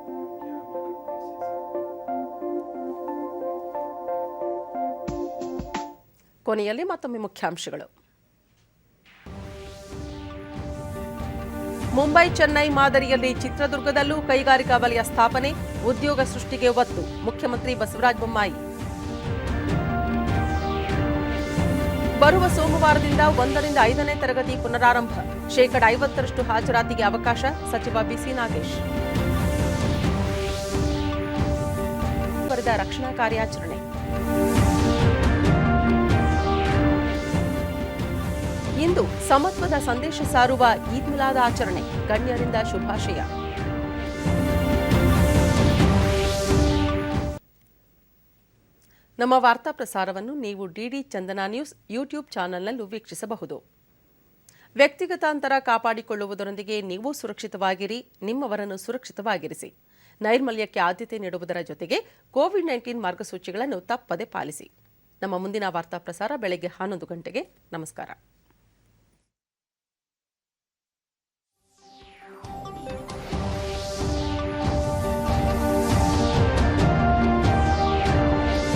ಕೊನೆಯಲ್ಲಿ ಮತ್ತೊಮ್ಮೆ ಮುಖ್ಯಾಂಶಗಳು. ಮುಂಬೈ ಚೆನ್ನೈ ಮಾದರಿಯಲ್ಲಿ ಚಿತ್ರದುರ್ಗದಲ್ಲೂ ಕೈಗಾರಿಕಾ ವಲಯ ಸ್ಥಾಪನೆ, ಉದ್ಯೋಗ ಸೃಷ್ಟಿಗೆ ಒತ್ತು, ಮುಖ್ಯಮಂತ್ರಿ ಬಸವರಾಜ ಬೊಮ್ಮಾಯಿ. ಬರುವ ಸೋಮವಾರದಿಂದ 1 ರಿಂದ 5ನೇ ತರಗತಿ ಪುನರಾರಂಭ, 50% ಹಾಜರಾತಿಗೆ ಅವಕಾಶ, ಸಚಿವ ಬಿಸಿ ನಾಗೇಶ್. ವರೆದ ರಕ್ಷಣಾ ಕಾರ್ಯಾಚರಣೆ. ಇಂದು ಸಮತ್ವದ ಸಂದೇಶ ಸಾರುವ ಈದ್ ಮಿಲಾದ್ ಆಚರಣೆ, ಗಣ್ಯರಿಂದ ಶುಭಾಶಯ. ನಮ್ಮ ವಾರ್ತಾ ಪ್ರಸಾರವನ್ನು ನೀವು ಡಿಡಿ ಚಂದನ ನ್ಯೂಸ್ ಯೂಟ್ಯೂಬ್ ಚಾನೆಲ್ನಲ್ಲೂ ವೀಕ್ಷಿಸಬಹುದು. ವ್ಯಕ್ತಿಗತ ಅಂತರ ಕಾಪಾಡಿಕೊಳ್ಳುವುದರೊಂದಿಗೆ ನೀವು ಸುರಕ್ಷಿತವಾಗಿರಿ, ನಿಮ್ಮವರನ್ನು ಸುರಕ್ಷಿತವಾಗಿರಿಸಿ. ನೈರ್ಮಲ್ಯಕ್ಕೆ ಆದ್ಯತೆ ನೀಡುವುದರ ಜೊತೆಗೆ ಕೋವಿಡ್-19 ಮಾರ್ಗಸೂಚಿಗಳನ್ನು ತಪ್ಪದೆ ಪಾಲಿಸಿ. ನಮ್ಮ ಮುಂದಿನ ವಾರ್ತಾ ಪ್ರಸಾರ ಬೆಳಗ್ಗೆ 11 ಗಂಟೆಗೆ. ನಮಸ್ಕಾರ.